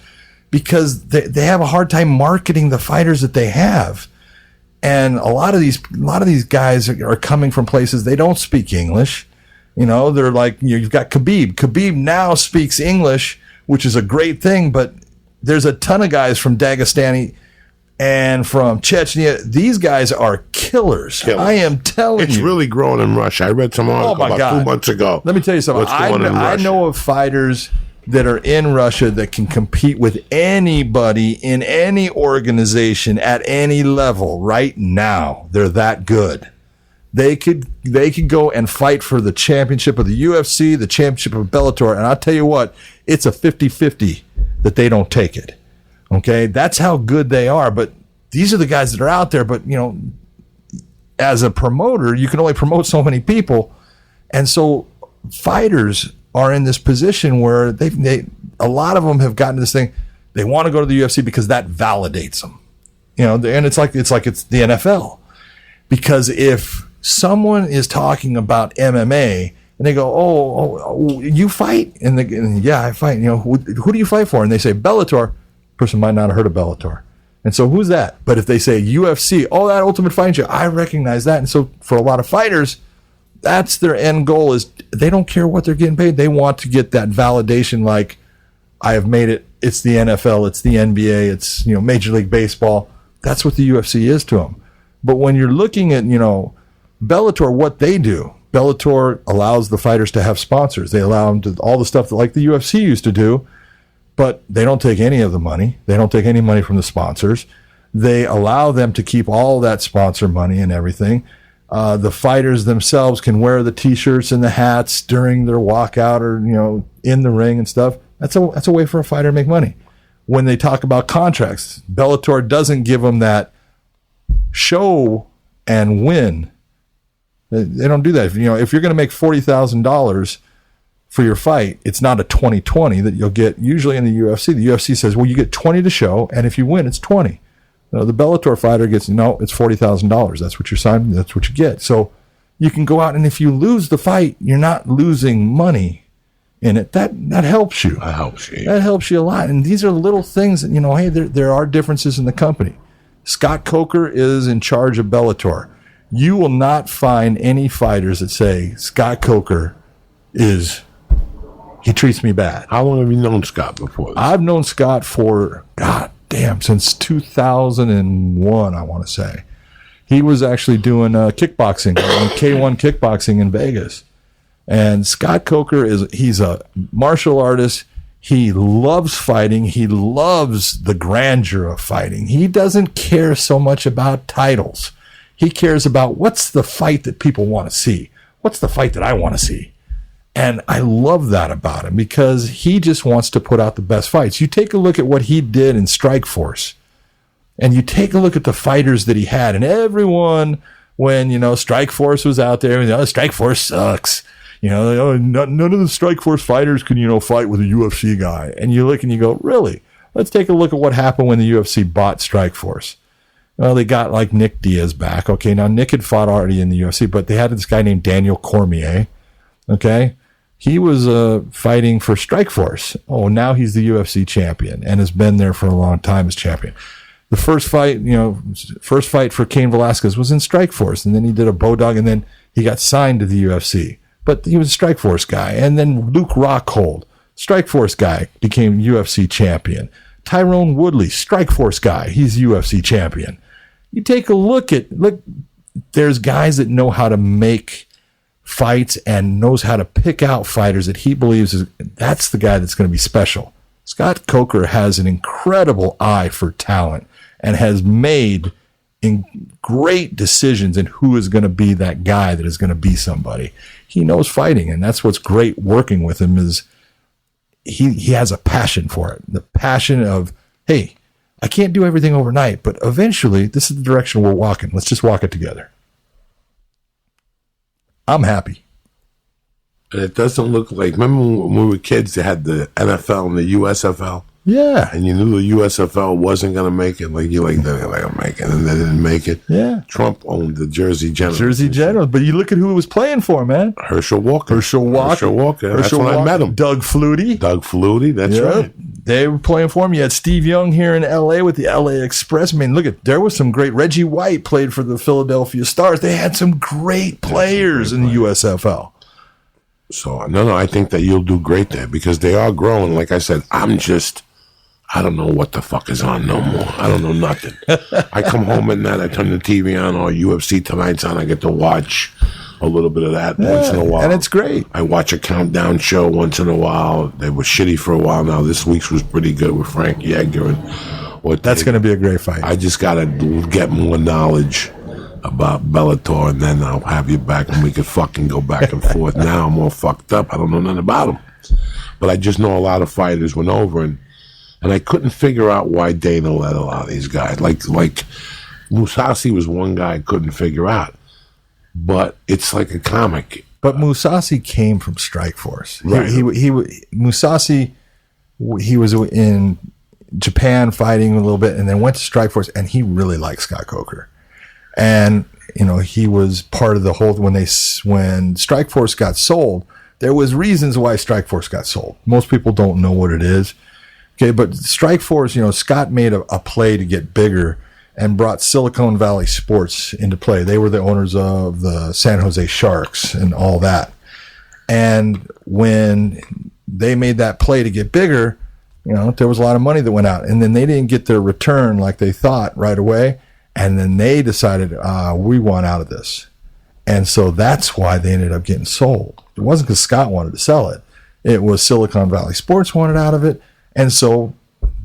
because they have a hard time marketing the fighters that they have. And a lot of these guys are coming from places they don't speak English. They're like, you've got Khabib. Khabib now speaks English, which is a great thing, but there's a ton of guys from Dagestan and from Chechnya. These guys are killers. I am telling you. It's really growing in Russia. I read some article about 2 months ago. Let me tell you something. I know of fighters that are in Russia that can compete with anybody in any organization at any level right now. They're that good. They could go and fight for the championship of the UFC, the championship of Bellator, and I'll tell you what, it's a 50-50 that they don't take it. Okay? That's how good they are, but these are the guys that are out there, but as a promoter, you can only promote so many people. And so fighters are in this position where a lot of them have gotten this thing. They want to go to the UFC because that validates them, and it's like it's the NFL, because if someone is talking about MMA and they go, oh you fight? And yeah, I fight. Who do you fight for? And they say Bellator. Person might not have heard of Bellator. And so who's that? But if they say UFC, oh, that Ultimate Fighting Show, I recognize that. And so for a lot of fighters, that's their end goal, is they don't care what they're getting paid. They want to get that validation, like, I have made it. It's the NFL, it's the NBA, it's Major League Baseball. That's what the UFC is to them. But when you're looking at Bellator, what they do, Bellator allows the fighters to have sponsors. They allow them to all the stuff that like the UFC used to do, but they don't take any of the money. They don't take any money from the sponsors. They allow them to keep all that sponsor money and everything. The fighters themselves can wear the T-shirts and the hats during their walkout or in the ring and stuff. That's a way for a fighter to make money. When they talk about contracts, Bellator doesn't give them that show and win. They don't do that. If you're going to make $40,000 for your fight, it's not a 20-20 that you'll get usually in the UFC. The UFC says, well, you get 20 to show, and if you win, it's 20. The Bellator fighter gets, it's $40,000. That's what you're signing. That's what you get. So you can go out, and if you lose the fight, you're not losing money in it. That helps you. That helps you. That helps you a lot. And these are little things that, hey, there are differences in the company. Scott Coker is in charge of Bellator. You will not find any fighters that say Scott Coker he treats me bad. How long have you known Scott before this? I've known Scott for, since 2001, I want to say. He was actually doing kickboxing, K1 kickboxing in Vegas. And Scott Coker he's a martial artist. He loves fighting. He loves the grandeur of fighting. He doesn't care so much about titles. He cares about what's the fight that people want to see. What's the fight that I want to see? And I love that about him, because he just wants to put out the best fights. You take a look at what he did in Strikeforce, and you take a look at the fighters that he had, and everyone, when, Strikeforce was out there, Strikeforce sucks. None of the Strikeforce fighters can, fight with a UFC guy. And you look and you go, really? Let's take a look at what happened when the UFC bought Strikeforce. Well, they got like Nick Diaz back. Okay, now Nick had fought already in the UFC, but they had this guy named Daniel Cormier. Okay, he was fighting for Strikeforce. Oh, now he's the UFC champion and has been there for a long time as champion. The first fight for Cain Velasquez was in Strikeforce, and then he did a Bodog, and then he got signed to the UFC. But he was a Strikeforce guy. And then Luke Rockhold, Strikeforce guy, became UFC champion. Tyrone Woodley, Strikeforce guy, he's UFC champion. You take a look, there's guys that know how to make fights and knows how to pick out fighters that he believes that's the guy that's going to be special. Scott Coker has an incredible eye for talent and has made great decisions in who is going to be that guy that is going to be somebody. He knows fighting, and that's what's great working with him, is he has a passion for it. The passion of, hey, I can't do everything overnight, but eventually this is the direction we're walking. Let's just walk it together. I'm happy. And it doesn't look like, remember when we were kids, they had the NFL and the USFL? Yeah. And you knew the USFL wasn't going to make it. They're going to make it, and they didn't make it. Yeah. Trump owned the Jersey Generals. Jersey Generals. But you look at who he was playing for, man. Herschel Walker. That's when I met him. Doug Flutie. That's right. They were playing for him. You had Steve Young here in L.A. with the L.A. Express. I mean, there was some great. Reggie White played for the Philadelphia Stars. They had some great players in the USFL. So, no, I think that you'll do great there, because they are growing. Like I said, I don't know what the fuck is on no more. I don't know nothing. I come home at night, I turn the TV on, or UFC Tonight's on. I get to watch a little bit of that once in a while. And it's great. I watch a countdown show once in a while. They were shitty for a while now. This week's was pretty good with Frank Yeager. That's going to be a great fight. I just got to get more knowledge about Bellator, and then I'll have you back, and we can fucking go back and forth. Now I'm all fucked up. I don't know nothing about them. But I just know a lot of fighters went over, and I couldn't figure out why Dana let a lot of these guys. Like Mousasi was one guy I couldn't figure out. But it's like a comic. But Musasi came from Strikeforce. Right. Musasi, he was in Japan fighting a little bit, and then went to Strikeforce, and he really liked Scott Coker. And he was part of the whole when Strikeforce got sold. There was reasons why Strikeforce got sold. Most people don't know what it is. Okay, but Strikeforce, Scott made a play to get bigger and brought Silicon Valley Sports into play. They were the owners of the San Jose Sharks and all that. And when they made that play to get bigger, there was a lot of money that went out. And then they didn't get their return like they thought right away. And then they decided, we want out of this. And so that's why they ended up getting sold. It wasn't because Scott wanted to sell it. It was Silicon Valley Sports wanted out of it. And so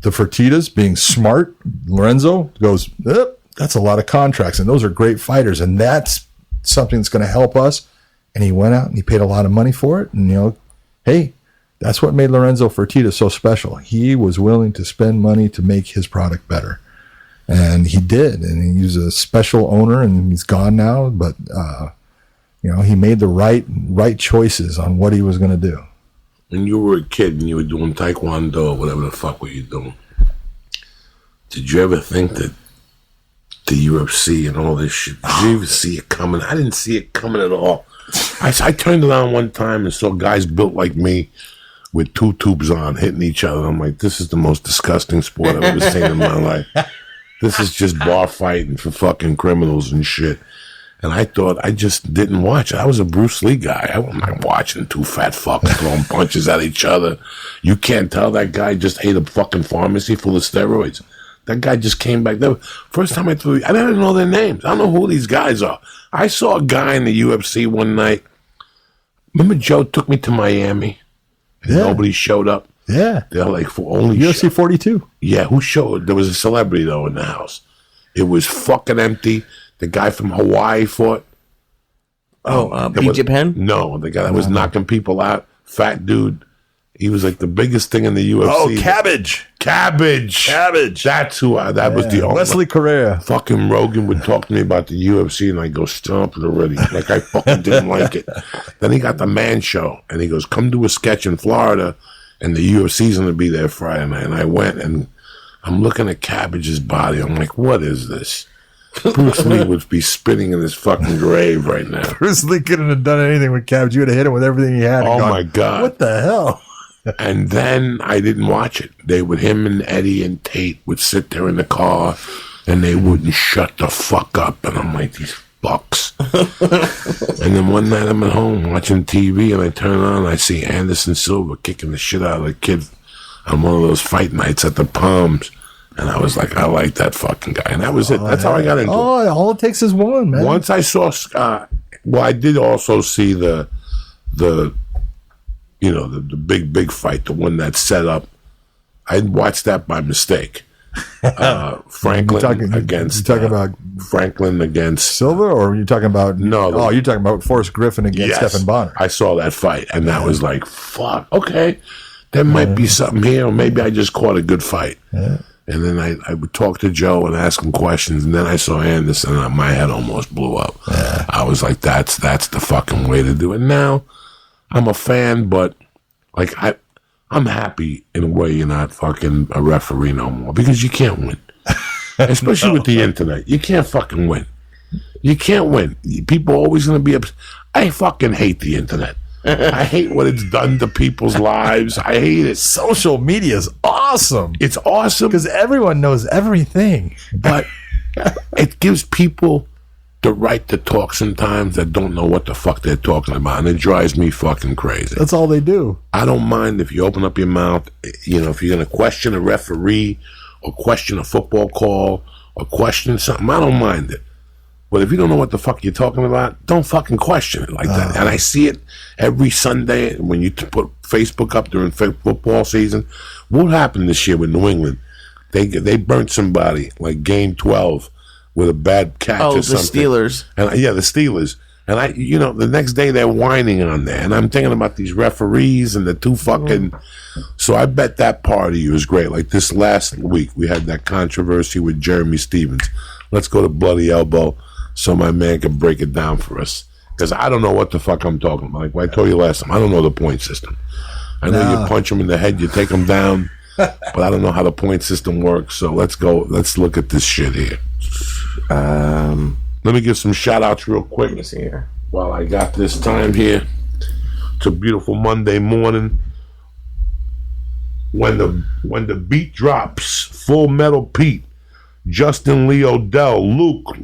the Fertittas, being smart, Lorenzo goes, that's a lot of contracts. And those are great fighters. And that's something that's going to help us. And he went out and he paid a lot of money for it. And, hey, that's what made Lorenzo Fertitta so special. He was willing to spend money to make his product better. And he did. And he was a special owner, and he's gone now. But, he made the right choices on what he was going to do. When you were a kid and you were doing Taekwondo or whatever the fuck were you doing, did you ever think that the UFC and all this shit, did you even see it coming? I didn't see it coming at all. I turned around one time and saw guys built like me with two tubes on hitting each other. I'm like, this is the most disgusting sport I've ever seen in my life. This is just bar fighting for fucking criminals and shit. And I thought, I just didn't watch it. I was a Bruce Lee guy. I wasn't like watching two fat fucks throwing punches at each other. You can't tell that guy just ate a fucking pharmacy full of steroids. That guy just came back. First time I didn't even know their names. I don't know who these guys are. I saw a guy in the UFC one night. Remember Joe took me to Miami? And nobody showed up. Yeah. They're like, for only UFC 42. Yeah, who showed? There was a celebrity, though, in the house. It was fucking empty. The guy from Hawaii fought. BJ Penn? No, the guy that was knocking people out. Fat dude. He was like the biggest thing in the UFC. Oh, Cabbage. That's who that was the only. Wesley Correa. Fucking Rogan would talk to me about the UFC, and I go, stop it already. Like, I fucking didn't like it. Then he got the Man Show, and he goes, come do a sketch in Florida, and the UFC's going to be there Friday night. And I went, and I'm looking at Cabbage's body. I'm like, what is this? Bruce Lee would be spinning in his fucking grave right now. Bruce Lee couldn't have done anything with Cabbage. You would have hit him with everything he had. Oh, my God. What the hell? And then I didn't watch it. Him and Eddie and Tate would sit there in the car, and they wouldn't shut the fuck up. And I'm like, these fucks. And then one night I'm at home watching TV, and I turn on, and I see Anderson Silva kicking the shit out of the kid on one of those fight nights at the Palms. And I was like, I like that fucking guy. And that was it. That's how I got into it. All it takes is one, man. Once I saw, I did also see the big fight, the one that set up. I watched that by mistake. Franklin against. You talking about Franklin against Silva, or are you talking about? No. You're talking about Forrest Griffin against Stephen Bonner. I saw that fight, and that was like, fuck. Okay, there might be something here, or maybe I just caught a good fight. Yeah. And then I would talk to Joe and ask him questions, and then I saw Anderson, and my head almost blew up. Yeah. I was like, that's the fucking way to do it. Now, I'm a fan, but like I'm happy in a way you're not fucking a referee no more, because you can't win. Especially with the internet. You can't fucking win. You can't win. People are always going to be upset. I fucking hate the internet. I hate what it's done to people's lives. I hate it. Social media is awesome. It's awesome. Because everyone knows everything. But it gives people the right to talk sometimes that don't know what the fuck they're talking about. And it drives me fucking crazy. That's all they do. I don't mind if you open up your mouth. If you're going to question a referee or question a football call or question something, I don't mind it. But if you don't know what the fuck you're talking about, don't fucking question it like that. And I see it every Sunday when you put Facebook up during football season. What happened this year with New England? They burnt somebody like game 12 with a bad catch or something. The Steelers. And the Steelers. And the next day they're whining on there. And I'm thinking about these referees and the two fucking. So I bet that part of you is great. Like this last week, we had that controversy with Jeremy Stevens. Let's go to Bloody Elbow so my man can break it down for us. Because I don't know what the fuck I'm talking about. Like I told you last time, I don't know the point system. I know you punch them in the head, you take them down, but I don't know how the point system works. So let's go. Let's look at this shit here. Let me give some shout outs real quick. Let me see here. While I got this time here. It's a beautiful Monday morning. When the beat drops, Full Metal Pete, Justin Lee Odell, Luke,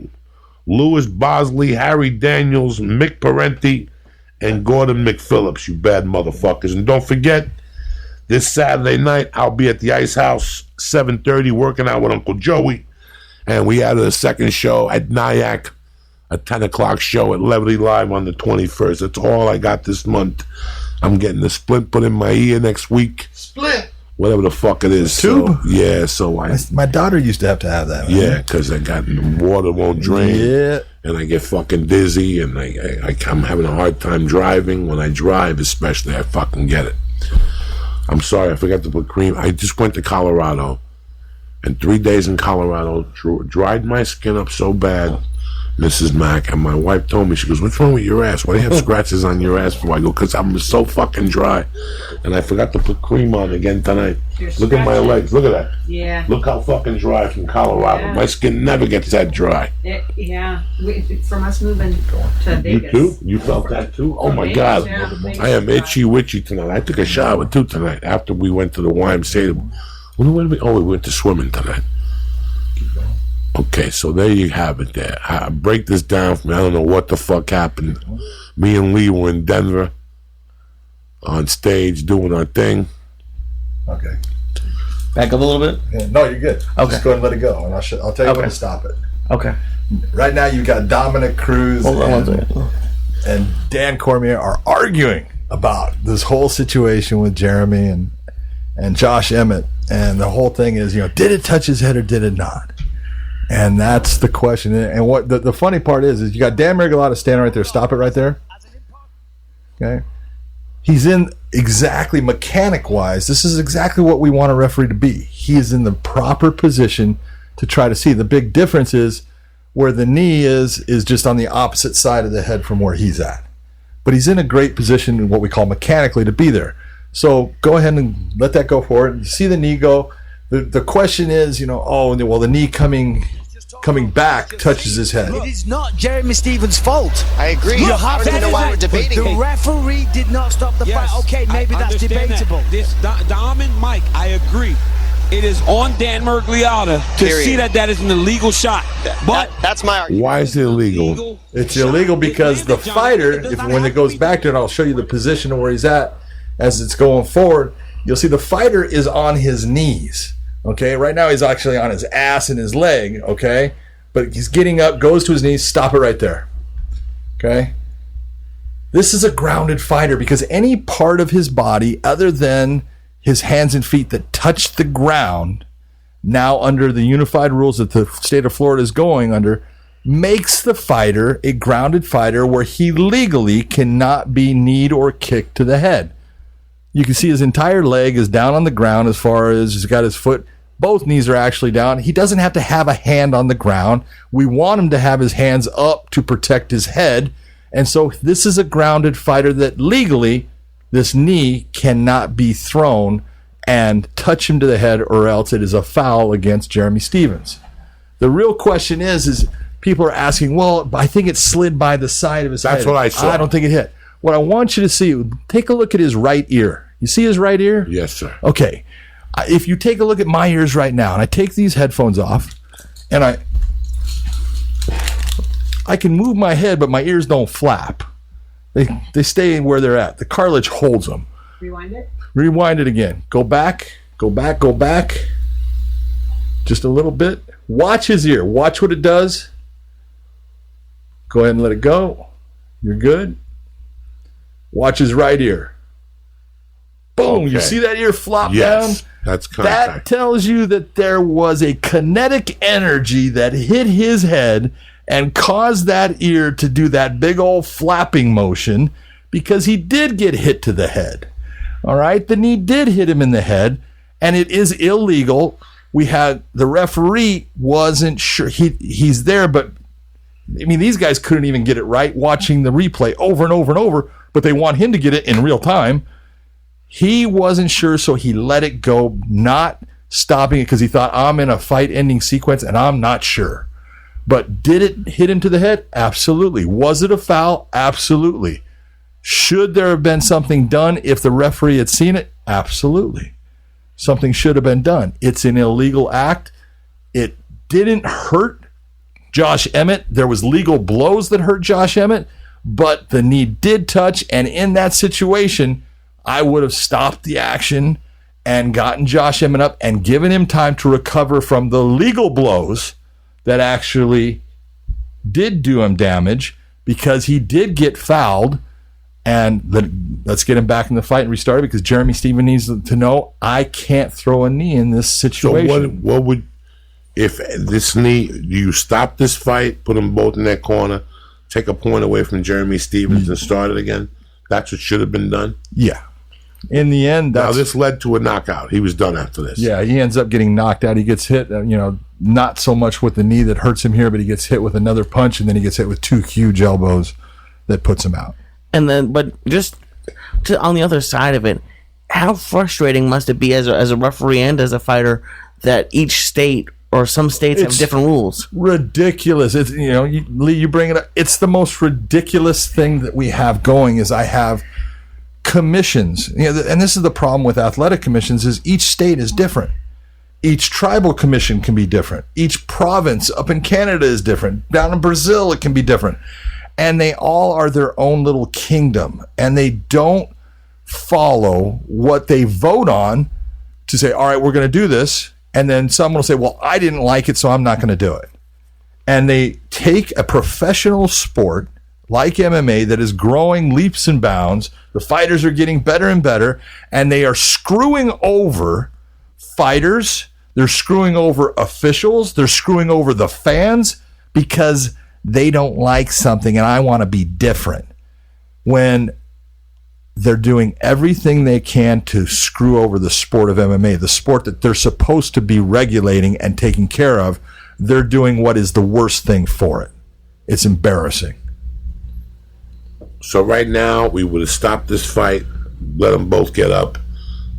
Louis Bosley, Harry Daniels, Mick Parenti, and Gordon McPhillips, you bad motherfuckers. And don't forget, this Saturday night, I'll be at the Ice House, 7:30, working out with Uncle Joey. And we added a second show at Nyack, a 10 o'clock show at Levity Live on the 21st. That's all I got this month. I'm getting the splint put in my ear next week. Split. Whatever the fuck it is. Tube? So, yeah, so my daughter used to have that. Man. Yeah, because I got the water won't drain. Yeah. And I get fucking dizzy, and I'm having a hard time driving. When I drive, especially, I fucking get it. I'm sorry, I forgot to put cream. I just went to Colorado, and 3 days in Colorado dried my skin up so bad, Mrs. Mack, and my wife told me, she goes, what's wrong with your ass? Why do you have scratches on your ass for? I go, because I'm so fucking dry. And I forgot to put cream on again tonight. Look at my legs. Look at that. Yeah. Look how fucking dry from Colorado. Yeah. My skin never gets that dry. From us moving to Vegas. You too? You felt that too? Oh my Vegas, God. yeah, Vegas I am dry. itchy-witchy tonight. I took a shower too tonight after we went to the YMCA. We went to swimming tonight. Okay, so there you have it there. I break this down for me. I don't know what the fuck happened. Me and Lee were in Denver on stage doing our thing. Okay. Back up a little bit. Yeah, no, you're good. Okay. Just go ahead and let it go, and I'll tell you when to stop it. Okay. Right now, you've got Dominic Cruz Hold on one second. and Dan Cormier are arguing about this whole situation with Jeremy and Josh Emmett, and the whole thing is, did it touch his head or did it not? And that's the question. And what the funny part is you got Dan Miragliotta standing right there. Stop it right there. Okay. He's in exactly mechanic-wise. This is exactly what we want a referee to be. He is in the proper position to try to see. The big difference is where the knee is just on the opposite side of the head from where he's at. But he's in a great position in what we call mechanically to be there. So go ahead and let that go forward. You see the knee go. The question is, the knee coming back touches his head. It is not Jeremy Stevens' fault. I agree. You I have don't even know why we're debating The it. referee did not stop the fight. Okay, maybe that's debatable. Dom and Mike, I agree. It is on Dan Miragliotta to Period. see that is an illegal shot. But That's my argument. Why is it illegal? It's illegal because the fighter, when it goes back to it, I'll show you the position of where he's at as it's going forward. You'll see the fighter is on his knees. Okay, right now he's actually on his ass and his leg, okay? But he's getting up, goes to his knees, stop it right there. Okay? This is a grounded fighter because any part of his body other than his hands and feet that touch the ground, now under the unified rules that the state of Florida is going under, makes the fighter a grounded fighter where he legally cannot be kneed or kicked to the head. You can see his entire leg is down on the ground as far as he's got his foot. Both knees are actually down. He doesn't have to have a hand on the ground. We want him to have his hands up to protect his head. And so this is a grounded fighter that legally this knee cannot be thrown and touch him to the head, or else it is a foul against Jeremy Stevens. The real question is people are asking, well, I think it slid by the side of his head. That's what I saw. I don't think it hit. What I want you to see, take a look at his right ear. You see his right ear? Yes, sir. Okay. If you take a look at my ears right now, and I take these headphones off, and I can move my head, but my ears don't flap. They stay where they're at. The cartilage holds them. Rewind it. Rewind it again. Go back. Just a little bit. Watch his ear. Watch what it does. Go ahead and let it go. You're good. Watch his right ear. Boom. Okay. You see that ear flop Yes, down? that's contact. That tells you that there was a kinetic energy that hit his head and caused that ear to do that big old flapping motion because he did get hit to the head. All right? The knee did hit him in the head, and it is illegal. We had the referee wasn't sure. He's there, but I mean, these guys couldn't even get it right watching the replay over and over and over, but they want him to get it in real time. He wasn't sure, so he let it go, not stopping it because he thought, I'm in a fight-ending sequence and I'm not sure. But did it hit him to the head? Absolutely. Was it a foul? Absolutely. Should there have been something done if the referee had seen it? Absolutely. Something should have been done. It's an illegal act. It didn't hurt Josh Emmett. There was legal blows that hurt Josh Emmett, but the knee did touch, and in that situation, I would have stopped the action and gotten Josh Emmett up and given him time to recover from the legal blows that actually did do him damage, because he did get fouled. And let's get him back in the fight and restart it, because Jeremy Stevens needs to know, I can't throw a knee in this situation. So what would, if this knee, do you stop this fight, put them both in that corner, take a point away from Jeremy Stevens and start it again? That's what should have been done? Yeah. In the end, now this led to a knockout. He was done after this. Yeah, he ends up getting knocked out. He gets hit, not so much with the knee that hurts him here, but he gets hit with another punch, and then he gets hit with 2 huge elbows that puts him out. And then, but just on the other side of it, how frustrating must it be as a referee and as a fighter that each state or some states have different rules? Ridiculous. It's, Lee, you bring it up. It's the most ridiculous thing that we have going is I have commissions. And this is the problem with athletic commissions is each state is different. Each tribal commission can be different. Each province up in Canada is different. Down in Brazil, it can be different. And they all are their own little kingdom. And they don't follow what they vote on to say, all right, we're going to do this. And then someone will say, well, I didn't like it, so I'm not going to do it. And they take a professional sport like MMA that is growing leaps and bounds. The fighters are getting better and better, and they are screwing over fighters. They're screwing over officials. They're screwing over the fans because they don't like something, and I want to be different. When they're doing everything they can to screw over the sport of MMA, the sport that they're supposed to be regulating and taking care of, they're doing what is the worst thing for it. It's embarrassing. So right now, we would have stopped this fight, let them both get up,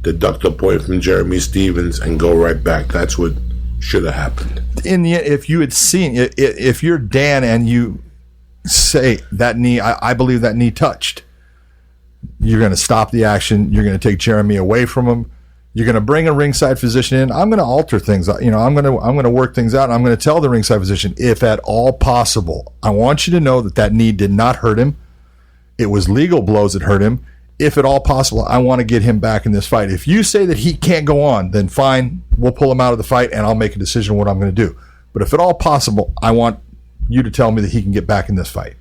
deduct a point from Jeremy Stevens, and go right back. That's what should have happened. In the end, if you had seen, if you're Dan and you say that knee, I believe that knee touched, you're going to stop the action. You're going to take Jeremy away from him. You're going to bring a ringside physician in. I'm going to alter things. I'm going to work things out. And I'm going to tell the ringside physician, if at all possible, I want you to know that knee did not hurt him. It was legal blows that hurt him. If at all possible, I want to get him back in this fight. If you say that he can't go on, then fine, we'll pull him out of the fight and I'll make a decision on what I'm going to do. But if at all possible, I want you to tell me that he can get back in this fight.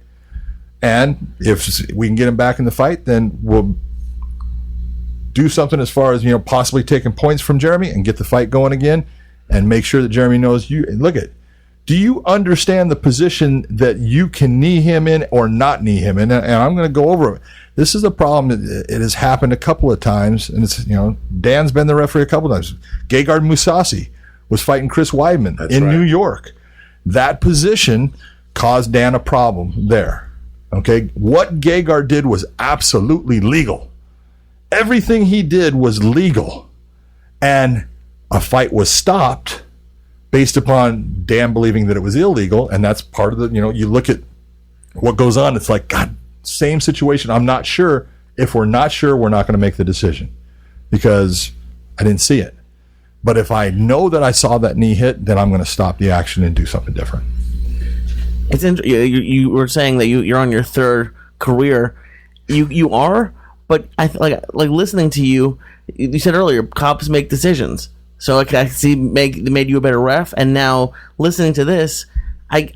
And if we can get him back in the fight, then we'll do something as far as, possibly taking points from Jeremy and get the fight going again and make sure that Jeremy knows you. Look at, do you understand the position that you can knee him in or not knee him in? And I'm going to go over it. This is a problem. It has happened a couple of times, and it's, Dan's been the referee a couple of times. Gegard Mousasi was fighting Chris Weidman in New York. That position caused Dan a problem there. Okay, what Gegard did was absolutely legal. Everything he did was legal, and a fight was stopped based upon Dan believing that it was illegal, and that's part of the, you look at what goes on, it's like, God, same situation. I'm not sure. If we're not sure, we're not going to make the decision because I didn't see it. But if I know that I saw that knee hit, then I'm going to stop the action and do something different. It's you were saying that you're on your third career. You are, but I like listening to you. You said earlier, cops make decisions. So I see they made you a better ref, and now listening to this, I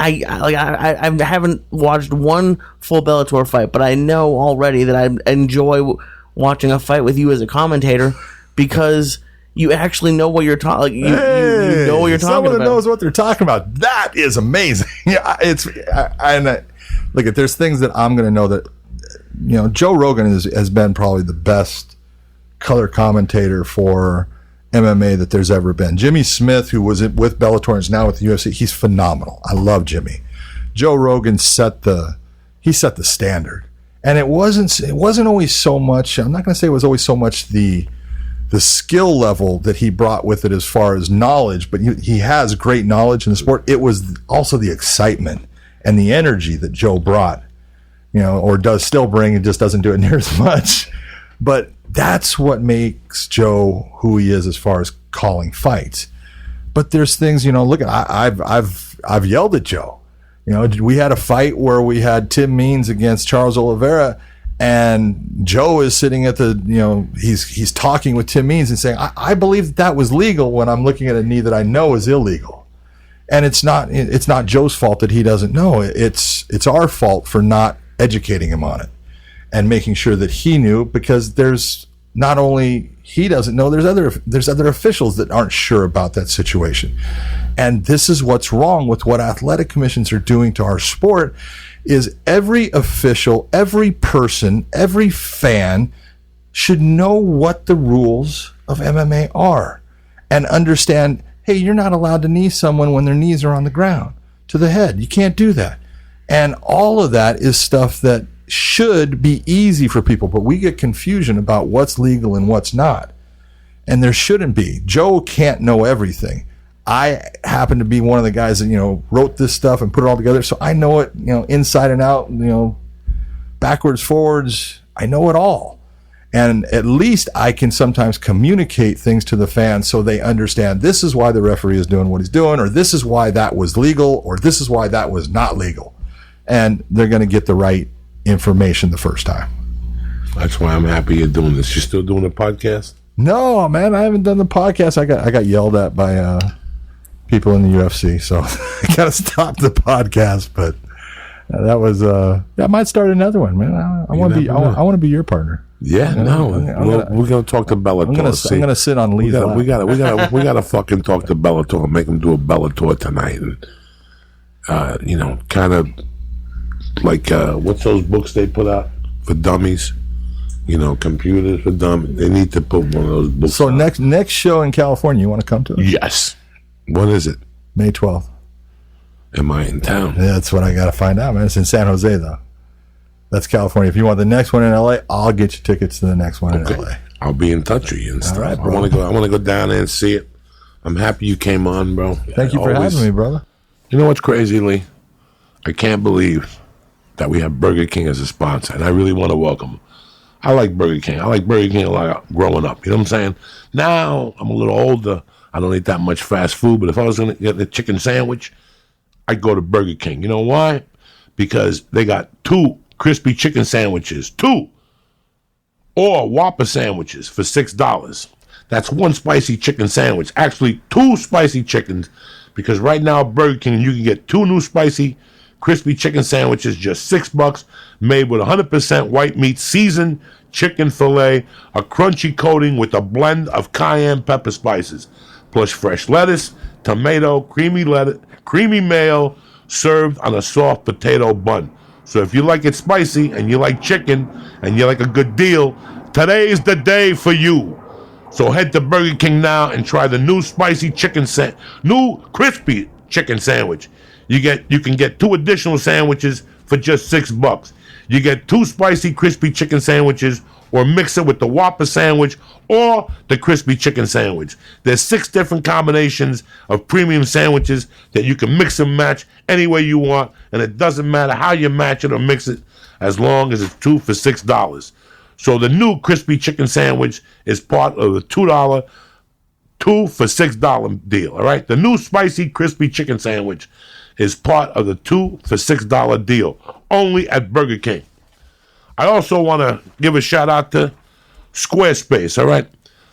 haven't watched one full Bellator fight, but I know already that I enjoy watching a fight with you as a commentator because you actually know what you're talking. You know what you're talking about. Someone knows what they're talking about. That is amazing. Look, there's things that I'm going to know that Joe Rogan has been probably the best color commentator for MMA that there's ever been. Jimmy Smith, who was with Bellator and is now with the UFC, he's phenomenal. I love Jimmy. Joe Rogan set the standard. And it wasn't always so much, I'm not going to say it was always so much the skill level that he brought with it as far as knowledge, but he has great knowledge in the sport. It was also the excitement and the energy that Joe brought, or does still bring, and just doesn't do it near as much. But that's what makes Joe who he is as far as calling fights. But there's things, look, I've yelled at Joe. We had a fight where we had Tim Means against Charles Oliveira, and Joe is sitting at the, he's talking with Tim Means and saying, I believe that was legal when I'm looking at a knee that I know is illegal. And it's not Joe's fault that he doesn't know. It's our fault for not educating him on it and making sure that he knew, because there's not only he doesn't know, there's other officials that aren't sure about that situation. And this is what's wrong with what athletic commissions are doing to our sport, is every official, every person, every fan should know what the rules of MMA are and understand, hey, you're not allowed to knee someone when their knees are on the ground to the head. You can't do that. And all of that is stuff that should be easy for people, but we get confusion about what's legal and what's not. And there shouldn't be. Joe can't know everything. I happen to be one of the guys that, wrote this stuff and put it all together. So I know it, inside and out, backwards, forwards. I know it all. And at least I can sometimes communicate things to the fans so they understand this is why the referee is doing what he's doing, or this is why that was legal, or this is why that was not legal. And they're going to get the right information the first time. That's why I'm happy you're doing this. You still doing the podcast? No, man, I haven't done the podcast. I got yelled at by people in the UFC, so I got to stop the podcast. But that was I might start another one, man. I want to be your partner. Yeah, we're gonna talk to Bellator. I'm gonna sit on Lee's lap. We gotta fucking talk to Bellator and make them do a Bellator tonight, and kind of like what's those books they put out for dummies? Computers for dummies. They need to put one of those books. So out. next show in California, you want to come to it? Yes. When is it? May 12th. Am I in town? Yeah, that's what I got to find out, man. It's in San Jose, though. That's California. If you want the next one in LA, I'll get you tickets to the next one in LA. I'll be in touch with you and stuff. All right, bro. I want to go down there and see it. I'm happy you came on, bro. Thank you for having me, brother. You know what's crazy, Lee? I can't believe that we have Burger King as a sponsor, and I really want to welcome them. I like Burger King. I like Burger King a lot growing up. You know what I'm saying? Now I'm a little older. I don't eat that much fast food, but if I was going to get a chicken sandwich, I'd go to Burger King. You know why? Because they got 2 crispy chicken sandwiches, 2, or Whopper sandwiches for $6. That's 1 spicy chicken sandwich. Actually, 2 spicy chickens, because right now at Burger King, you can get 2 new spicy crispy chicken sandwiches, just $6, made with 100% white meat, seasoned chicken fillet, a crunchy coating with a blend of cayenne pepper spices, plus fresh lettuce, tomato, creamy mayo, served on a soft potato bun. So if you like it spicy and you like chicken and you like a good deal, today is the day for you. So head to Burger King now and try the new spicy new crispy chicken sandwich. You can get 2 additional sandwiches for just $6. You get 2 spicy crispy chicken sandwiches, or mix it with the Whopper sandwich or the crispy chicken sandwich. There's 6 different combinations of premium sandwiches that you can mix and match any way you want, and it doesn't matter how you match it or mix it, as long as it's 2 for $6. So the new crispy chicken sandwich is part of the $2 for $6 deal, all right? The new spicy crispy chicken sandwich is part of the 2 for $6 deal, only at Burger King. I also want to give a shout out to Squarespace, all right?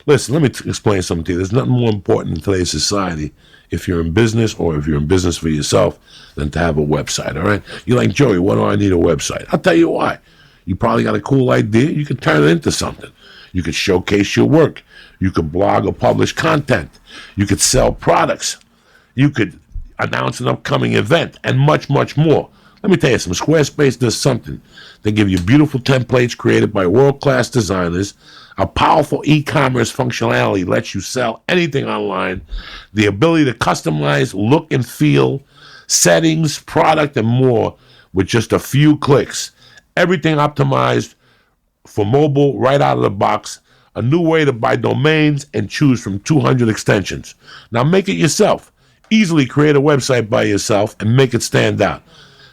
Listen, let me explain something to you. There's nothing more important in today's society, if you're in business or if you're in business for yourself, than to have a website, all right? You're like, Joey, why do I need a website? I'll tell you why. You probably got a cool idea. You can turn it into something. You could showcase your work. You could blog or publish content. You could sell products. You could announce an upcoming event, and much, much more. Let me tell you something. Squarespace does something. They give you beautiful templates created by world-class designers. A powerful e-commerce functionality lets you sell anything online. The ability to customize look and feel settings, product, and more with just a few clicks. Everything optimized for mobile right out of the box. A new way to buy domains and choose from 200 extensions. Now make it yourself. Easily create a website by yourself and make it stand out.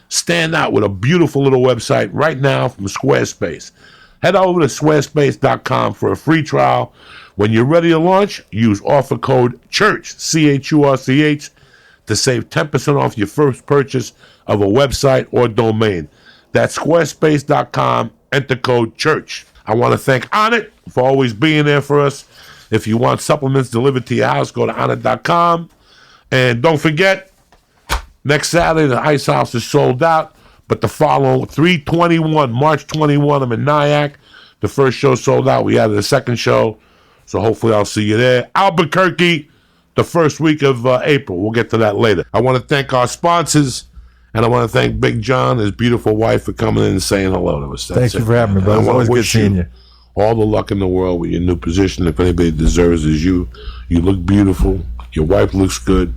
Stand out with a beautiful little website right now from Squarespace. Head over to squarespace.com for a free trial. When you're ready to launch, use offer code CHURCH, CHURCH, to save 10% off your first purchase of a website or domain. That's squarespace.com, enter code CHURCH. I want to thank Onnit for always being there for us. If you want supplements delivered to your house, go to onnit.com. And don't forget, next Saturday, the Ice House is sold out. But the following, 3/21, March 21, I'm in Nyack. The first show sold out. We added a second show. So hopefully I'll see you there. Albuquerque, the first week of April. We'll get to that later. I want to thank our sponsors. And I want to thank Big John and his beautiful wife for coming in and saying hello to us. Thank you for having me, brother. It's always good seeing you. All the luck in the world with your new position. If anybody deserves is you. You look beautiful. Your wife looks good.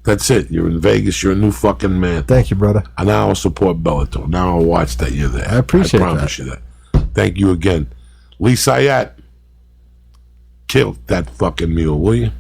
That's it. You're in Vegas. You're a new fucking man. Thank you, brother. And now I'll support Bellator. Now I'll watch that you're there. I appreciate that. I promise you that. Thank you again. Lee Syatt, kill that fucking mule, will you?